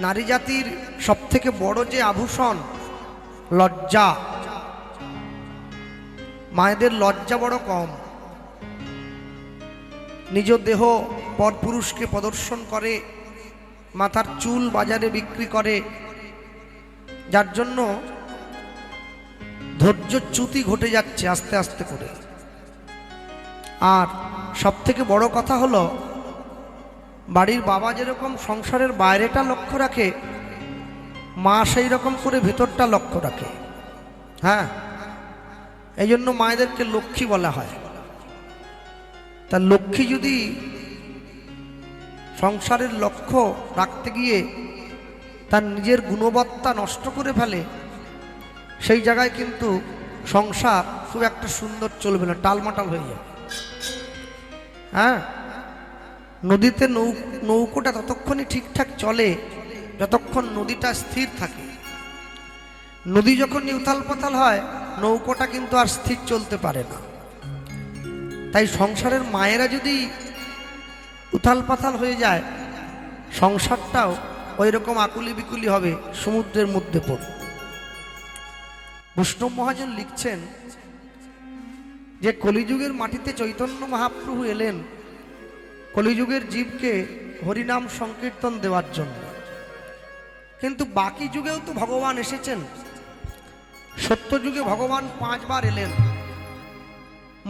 নারী জাতির সব থেকে বড় যে আভূষণ লজ্জা, মায়েদের লজ্জা বড় কম। নিজ দেহ পরপুরুষকে প্রদর্শন করে, মাথার চুল বাজারে বিক্রি করে, যার জন্য ধৈর্যচ্যুতি ঘটে যাচ্ছে আস্তে আস্তে করে। আর সব থেকে বড় কথা হলো, বাড়ির বাবা যেরকম সংসারের বাইরেটা লক্ষ্য রাখে, মা সেই রকম করে ভেতরটা লক্ষ্য রাখে। হ্যাঁ, এই জন্য মায়েদেরকে লক্ষ্মী বলা হয়। তা লক্ষ্মী যদি সংসারের লক্ষ্য রাখতে গিয়ে তার নিজের গুণবত্তা নষ্ট করে ফেলে, সেই জায়গায় কিন্তু সংসার খুব একটা সুন্দর চলবে না, টালমাটাল হয়ে যাবে। হ্যাঁ, নদীতে নৌকোটা ততক্ষণই ঠিকঠাক চলে যতক্ষণ নদীটা স্থির থাকে। নদী যখন উথাল পাথাল হয়, নৌকোটা কিন্তু আর স্থির চলতে পারে না। তাই সংসারের মায়েরা যদি উথাল পাথাল হয়ে যায়, সংসারটাও ওই রকম আকুলি বিকুলি হবে, সমুদ্রের মধ্যে পড়ে। বৈষ্ণব মহাজন লিখছেন যে কলিযুগের মাটিতে চৈতন্য মহাপ্রভু এলেন কলিযুগের জীবকে হরিনাম সংকীর্তন দেওয়ার জন্য। কিন্তু বাকি যুগেও তো ভগবান এসেছেন। সত্যযুগে ভগবান 5 বার এলেন,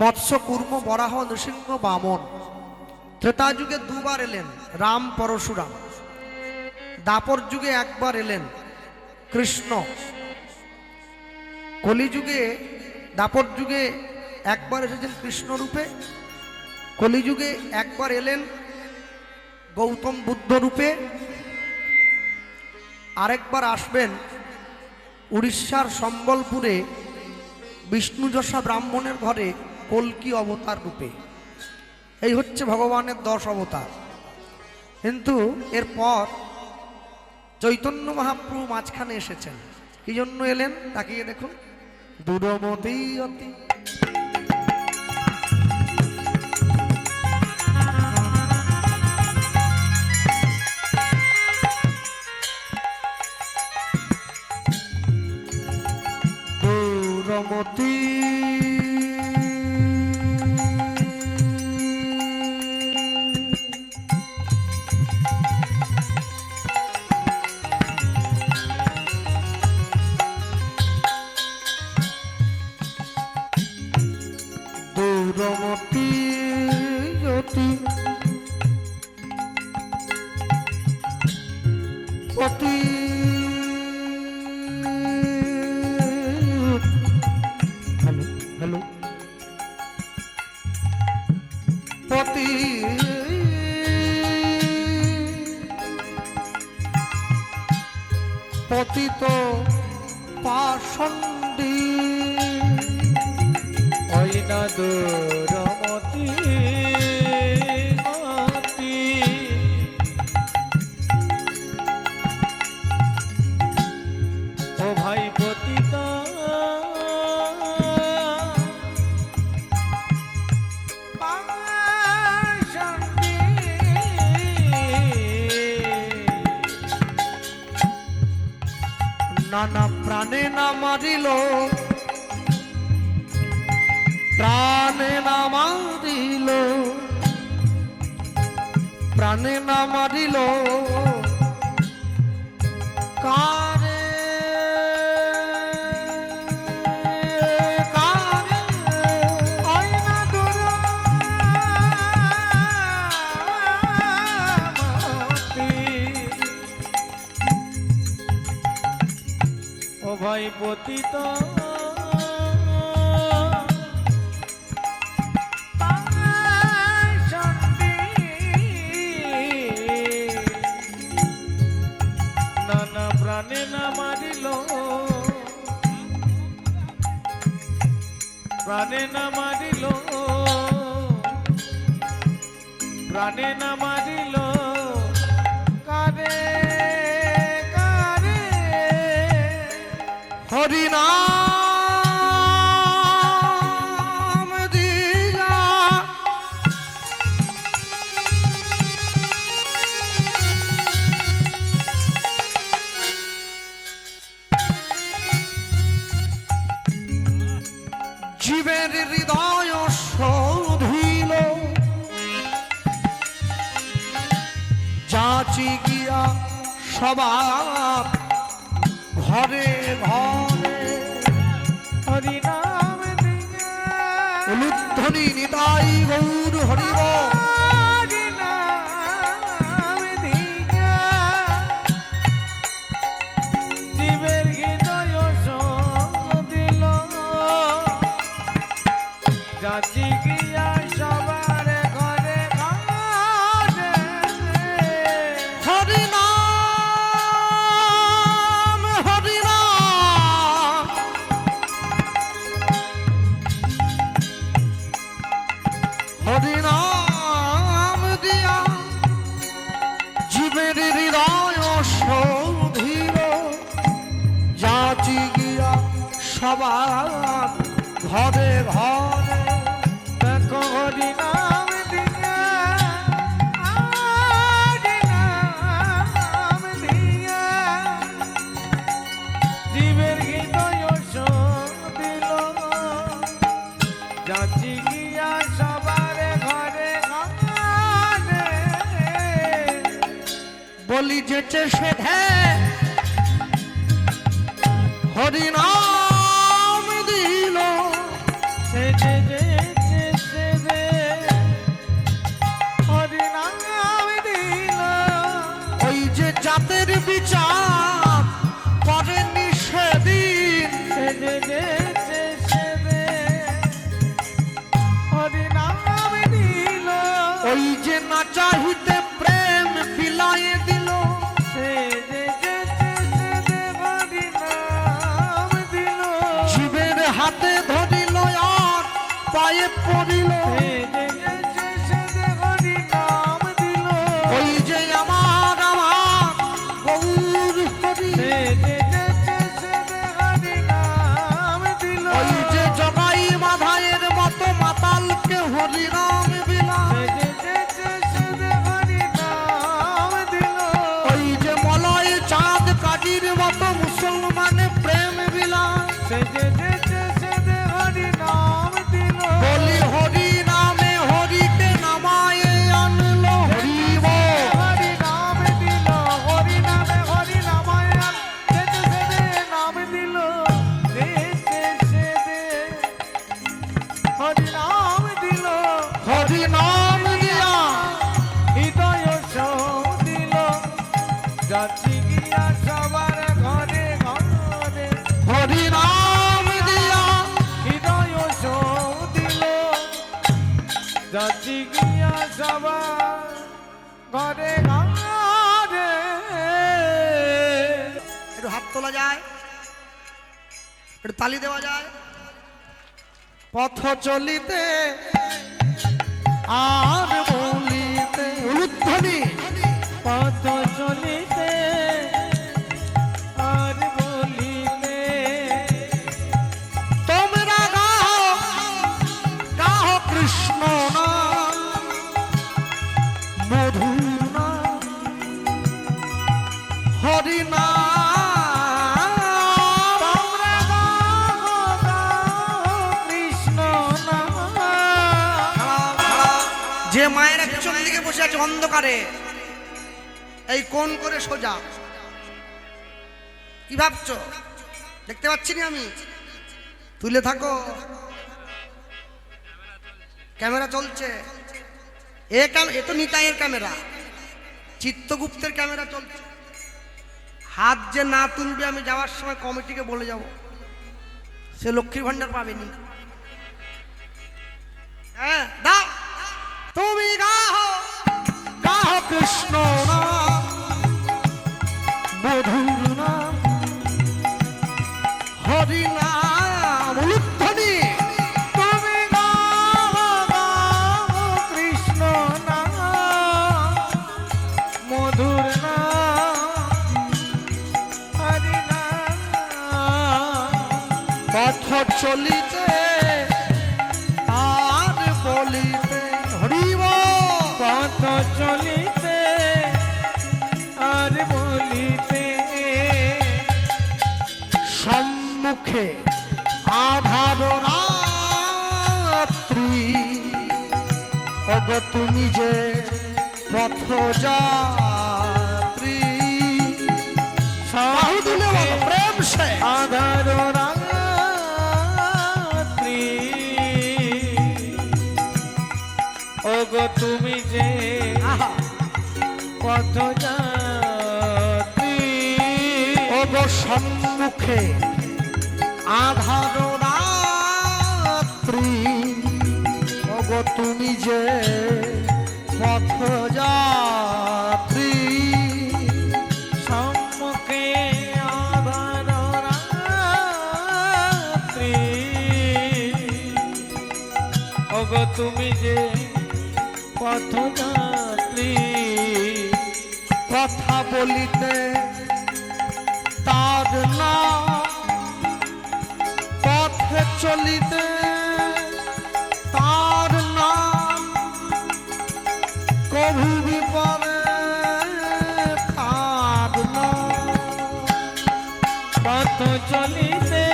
মৎস্য কুর্ম বরাহ নৃসিংহ বামন। ত্রেতা যুগে দুবার এলেন রাম পরশুরাম। দাপর যুগে একবার এলেন কৃষ্ণ। কলিযুগে দাপর যুগে একবার এসেছেন কৃষ্ণ রূপে, কলিযুগে একবার এলেন গৌতম বুদ্ধ রূপে, আরেকবার আসবেন উড়িষ্যার সম্বলপুরে বিষ্ণুযশা ব্রাহ্মণের ঘরে কল্কি অবতার রূপে। এই হচ্ছে ভগবানের 10 অবতার। কিন্তু এরপর চৈতন্য মহাপ্রভু মাঝখানে এসেছেন। কি জন্য এলেন তাকিয়ে দেখুন। দূরমতি অতি দূরমতি দূরমতি জ্যোতি অতি হ্যালো হ্যালো পতি পতিত পাষণ্ডী ওই না দূরমতি মতি। ও ভাই পতিত পাষণ্ডী। নানা প্রাণে না মারিল, প্রাণে না মারিল, প্রাণে না মারিল কারে কারে ওই না দূরমতি। ও ভাই পতিত পাষণ্ডী। নানা প্রাণে না মারিল, প্রাণে না মারিল, প্রাণে না মারিল কারে কারে। হরিনাম দিয়া জীবের হৃদয় শোধিল, যাচি গিয়া সবার ঘরে ঘরে। হরিনাম দিয়া উলুধ্বনি নিতাই গৌর হরিব। হরিনাম দিয়া জীবের হৃদয় শোধিল, যাচি গিয়া সবার ঘরে ঘরে। হরিনাম হরিনাম হরিনাম দিয়া জীবের হৃদয় শোধিল, যাচি গিয়া সবার ঘরে ঘরে। দেখো হরিনাম দিয়া, হরিনাম দিয়া জীবের হৃদয় শোধিল, যাচি গিয়া সবার ঘরে ঘরে। বলি যেচে সেধে হরিনাম দিল, সেজে যেচে ঘরে ঘরে একটু হাত তোলা যায়, একটু তালি দেওয়া যায়। পথ চলিতে আর বলিতে উলুধ্বনি, পথ চলিতে আর বলিতে তোমরা গাও গাও কৃষ্ণ নাম, মধুর নাম, হরি নাম। তোমরা গাও কৃষ্ণ নাম। যে মায়ের একজন দিকে বসে আছে অন্ধকারে, এই কোন করে সোজা, কি ভাবছো? দেখতে পাচ্ছি না আমি, তুলে থাকো, ক্যামেরা চলছে। এ তো নিতাইয়ের ক্যামেরা, চিত্তগুপ্তের ক্যামেরা চলছে। হাত যে না তুলবে আমি যাওয়ার সময় কমিটিকে বলে যাব, সে লক্ষ্মীর ভান্ডার পাবেনি। হ্যাঁ দাও, তুমি গাও গাও কৃষ্ণ নাম, মধুর নাম, হরি নাম, উলুধ্বনি। তুমি গাও কৃষ্ণ নাম, মধুর নাম, হরি নাম। পথ চলিতে আর বলিতে হরিব, পথ চলিতে আর বলিতে সম্মুখে আধার রাত্রি, অগ তুমি যে পথ যাত্রী। বাহু তুলে বলো, প্রেম সে আধার রাত্রি, ওগো তুমি যে আহা, পথ যাত্রী। অগ সম্মুখে আধার রাত্রি, অগ তুমি যে পথ যাত্রী। সম্মুখে আধার রাত্রি, ওগো তুমি যে পথ যাত্রী। কথা বলিতে তার না, পথে চলিতে তার নাম, কভু বিপদে তার নাম। পথ চলিতে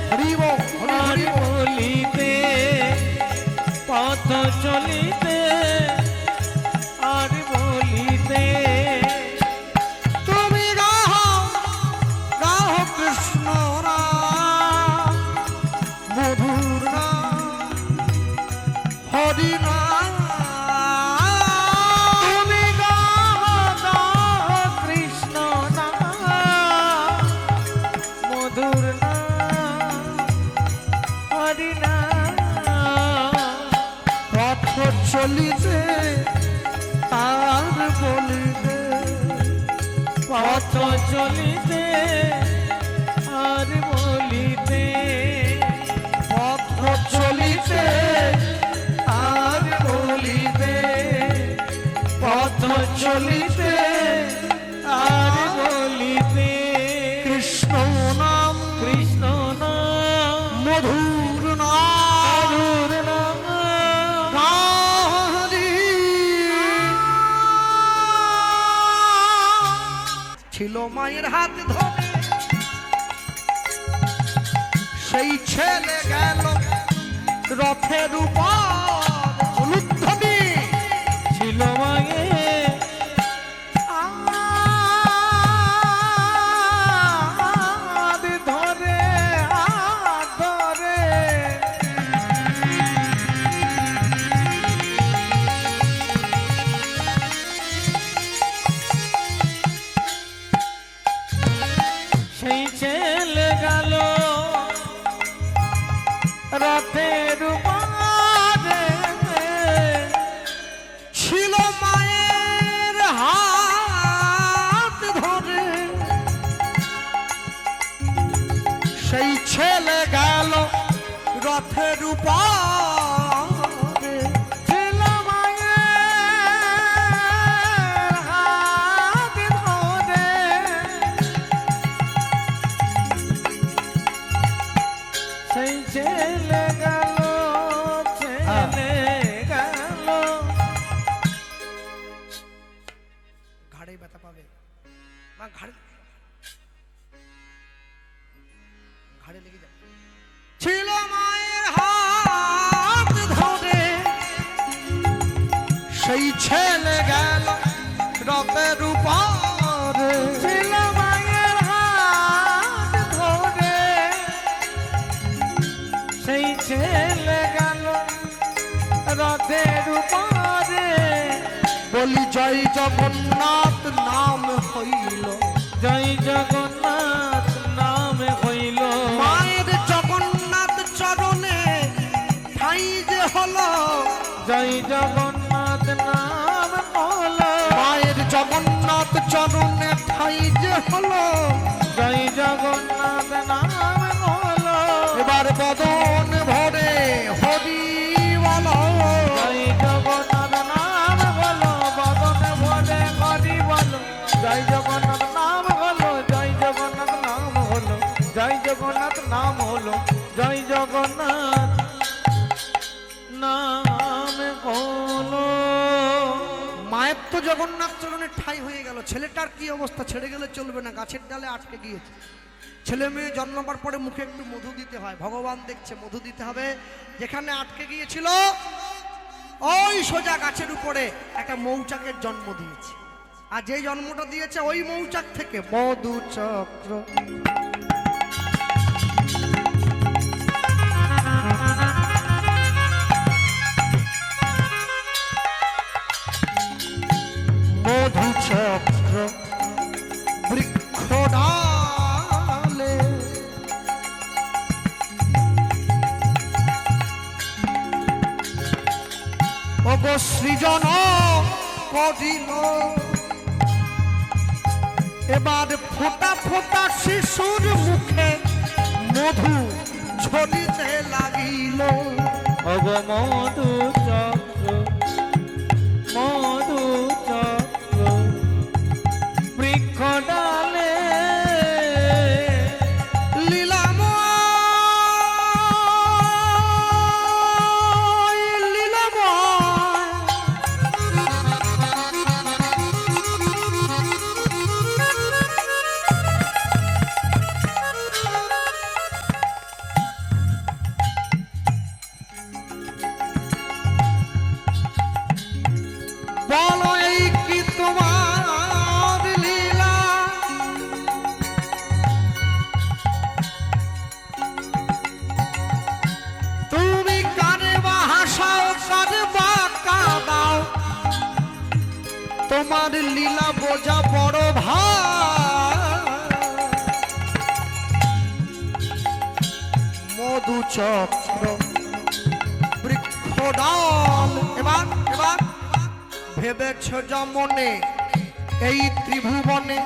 হরিব আর বলিতে, পথ চলিতে আর বলিতে তুমি গাও গাও কৃষ্ণ নাম, মধুর নাম, হরি নাম। তুমি গাও কৃষ্ণ নাম, মধুর নাম, হরি নাম। পথ চলিতে আর বলিতে, পথ চলিতে আর বলিতে, পথ চলিতে আর বলিতে, পথ চলিতে আর বলিতে কৃষ্ণ নাম, কৃষ্ণ নাম, মধুর নাম, মধুর নাম। হরি। ছিল মায়ের হাত ধরে সেই ছেলে গেল রথের উপর, উলুধ্বনি। ছিল মায়ে হাত ধরে, হাত ধরে সেই ছেলে গেল রথের উপরে, রথের উপরে ছিল মায়ের হাত ধরে সেই ছেলে গেল ঘাড়ে ব্যথা পাবে মা, ঘাড়ে ঘাড়ে লেগে যাবে। ছিল মায়ের হাত ধরে সেই ছেলে গেল রথের উপরে ছিল মায়ের হাত ধরে সেই ছেলে গেল রথের উপরে বলি জয় জগন্নাথ নাম হইল, জয় জগন্নাথ নাম হইল মায়ের জগন্নাথ চরণে ঠাই যে হলো, জয় জগন্নাথ নাম হলো মায়ের জগন্নাথ চরণে ঠাই যে হলো, জয় জগন্নাথ নাম হলো এবার বদন ভরে হরি বলো, জয় জগন্নাথ নাম হলো বদন ভরে হরি বলো, জয় জগন্নাথ নাম হলো, জয় জগন্নাথ নাম হলো, জয় জগন্নাথ নাম হলো, জয় জগন্নাথ নাম হলো। মায়ের তো জগন্নাথ চরণে ঠাই হয়ে গেল, ছেলেটার কি অবস্থা? ছেড়ে গেলে চলবে না, গাছের ডালে আটকে গিয়েছে। ছেলে মেয়ে জন্মাবার পরে মুখে একটু মধু দিতে হয়, ভগবান দেখছে মধু দিতে হবে। যেখানে আটকে গিয়েছিল ওই সোজা গাছের উপরে একটা মৌচাকের জন্ম দিয়েছে, আর যে জন্মটা দিয়েছে ওই মৌচাক থেকে মধু চক্র। মধু চক্র বৃক্ষ ডালে ওগো সৃজন করিল, এবার ফোঁটা ফোঁটা শিশুর মুখে মধু ঝরিতে লাগিল, অব মধু চক্র মধু চক্র বৃক্ষ ডালে লীলাময় লীলাময় বলো এই কি তোমার লীলা, তুমি কারে বা হাসাও কারে বা কাঁদাও, তোমার লীলা বোঝা বড় ভার। মধু চক্র বৃক্ষ ডাল, এবার এবার ভেবেছ যেমনে এই ত্রিভুবনে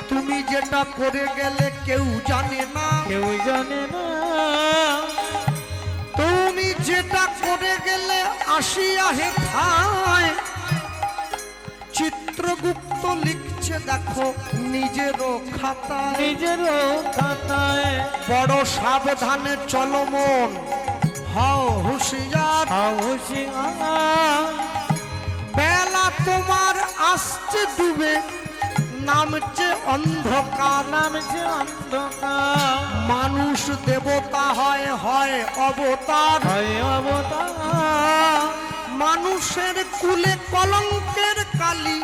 তুমি যেটা করে গেলে কেউ জানে না, কেউ জানে না, তুমি যেটা করে গেলে আসিয়া হেথায় চিত্রগুপ্ত লিখছে দেখো নিজেরও খাতায়, নিজেরও খাতায় বড় সাবধানে চলো মন হও হুঁশিয়ার, হুঁশিয়ার বেলা তোমার আসছে ডুবে নামছে অন্ধকার, নামছে অন্ধকার মানুষ দেবতা হয় হয় অবতার, হয় অবতার মানুষের কুলে কলঙ্কের কালি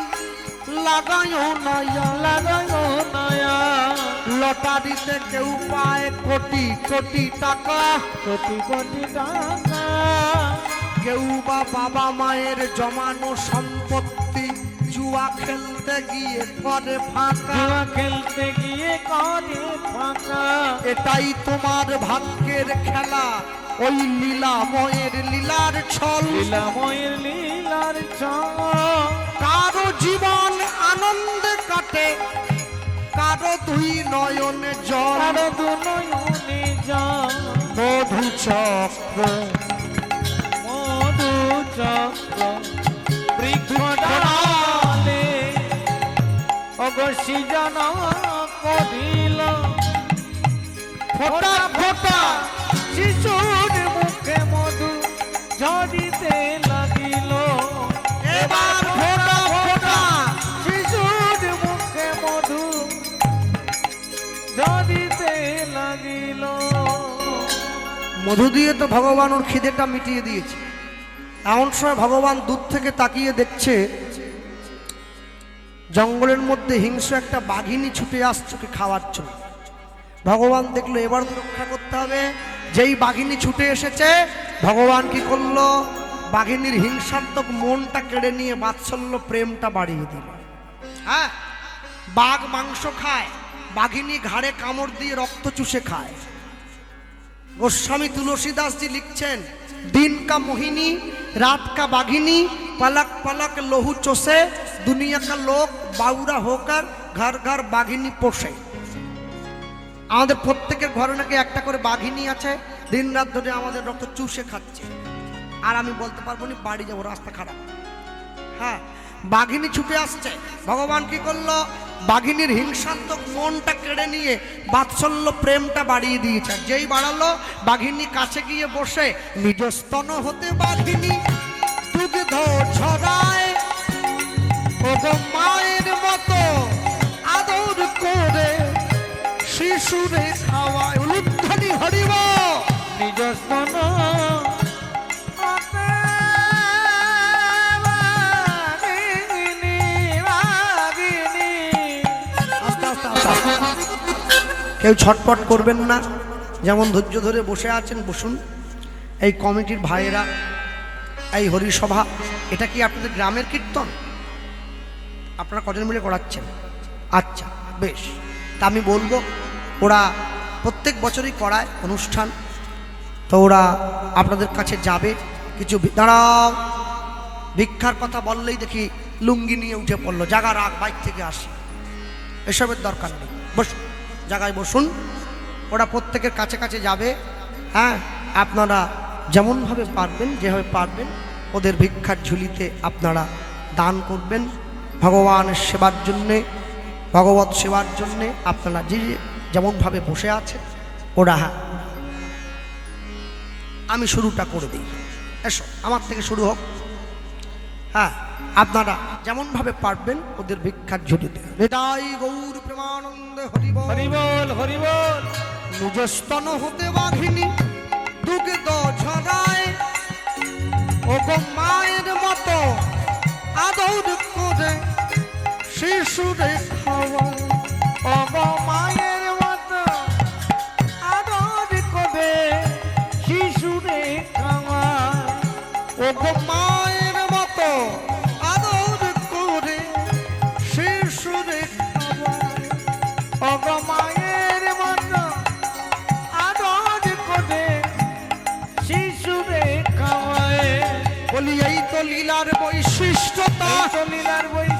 লাগায় নয়া, লাগায় নয়া, লটারিতে কেউ পায় কোটি কোটি টাকা, কোটি কোটি টাকা, কেউ বা বাবা মায়ের জমানো সম্পত্তি জুয়া খেলতে গিয়ে করে ফাঁকা, জুয়া খেলতে গিয়ে করে ফাঁকা, এটাই তোমার ভাগ্যের খেলা, ওই লীলাময়ের লীলার ছল, লীলাময়ের লীলার ছল, কারো জীবন আনন্দে কাটে কারো দুই নয়নে জল, কারো দু নয়নে জল, মধু চক্র মধু চক্র বৃক্ষডালে অগসিজন করিল ফোটা ফোটা শিশুর মুখে মধু ঝরিতে লাগিল এবার ফোটা ফোটা শিশুর মুখে মধু ঝরিতে লাগিল। মধু দিয়ে তো ভগবান ওর খিদেটা মিটিয়ে দিয়েছে। এমন সময় ভগবান দূর থেকে তাকিয়ে দেখছে জঙ্গলের মধ্যে হিংস্র একটা বাঘিনী ছুটে আসছে ওকে খাওয়ার জন্য। ভগবান দেখলো এবার তো রক্ষা করতে হবে। যেই বাঘিনী ছুটে এসেছে ভগবান কি করলো, বাঘিনীর হিংসাত্মক মনটা কেড়ে নিয়ে বাৎসল্য প্রেমটা বাড়িয়ে দিল। হ্যাঁ, বাঘ মাংস খায়, বাঘিনী ঘাড়ে কামড় দিয়ে রক্ত চুষে খায়। গোস্বামী তুলসীদাসজি লিখছেন, दिन का मोहिनी रात का बाघिनी पलक पलक लहू चोसे दुनिया का लोग बाउरा होकर घर घर बाघिनी पोषे। আমাদের প্রত্যেকের ঘরে নাকি একটা করে বাঘিনী আছে, দিন রাত ধরে আমাদের রক্ত চুষে খাচ্ছে। আর আমি বলতে পারবো না বাড়ি যাবো, রাস্তা খারাপ। হ্যাঁ, বাঘিনী ছুটে আসছে। ভগবান কি করলো, বাঘিনীর হিংসাত্মক মনটা কেড়ে নিয়ে বাৎসল্য প্রেমটা বাড়িয়ে দিয়েছে। যেই বাড়ালো, বাঘিনী কাছে গিয়ে বসে নিজ স্তন হতে বাঘিনী দুগ্ধ ছড়ায় ওগো মায়ের মতো আদর করে শিশুরে খাওয়ায়। উলুধ্বনি হরিব নিজ স্তন কেউ ছটপট করবেন না, যেমন ধৈর্য ধরে বসে আছেন বসুন। এই কমিটির ভাইয়েরা, এই হরিসভা, এটা কি আপনাদের গ্রামের কীর্তন? আপনারা কজন মিলে করাচ্ছেন? আচ্ছা, বেশ। তা আমি বলবো, ওরা প্রত্যেক বছরই করায় অনুষ্ঠান, তো ওরা আপনাদের কাছে যাবে। কিছু দাঁড়াও, ভিক্ষার কথা বললেই দেখি লুঙ্গি নিয়ে উঠে পড়লো, জায়গা রাখ, বাইক থেকে আসি, এসবের দরকার নেই। বসুন, জায়গায় বসুন। ওরা প্রত্যেকের কাছে কাছে যাবে। হ্যাঁ, আপনারা যেমনভাবে পারবেন, যেভাবে পারবেন ওদের ভিক্ষার ঝুলিতে আপনারা দান করবেন ভগবানের সেবার জন্যে, ভগবত সেবার জন্যে। আপনারা যে যেমনভাবে বসে আছে ওরা, হ্যাঁ আমি শুরুটা করে দিই, এসো আমার থেকে শুরু হোক। হ্যাঁ, আপনারা যেমনভাবে পারবেন ওদের ভিক্ষার ঝুলিতে। হৃদয় গৌর প্রেমানন্দে হরিবল হরিবল হরিবল। নিজ স্তন হতে বাঘিনী দুগ্ধ ঝরায় ওগো মায়ের মতো আদর করে শিশুরে খাওয়ায়। ওগো মায়ের মতো আদর করে শিশুরে খাওয়ায়। ওগো মায়ের মতো আদর করে শিশুরে খাওয়ায়। ওগো মায়ের মতো আদর করে শিশুরে খাওয়ায়। বলি এই তো লীলার বৈশিষ্ট্যতা, লীলার বই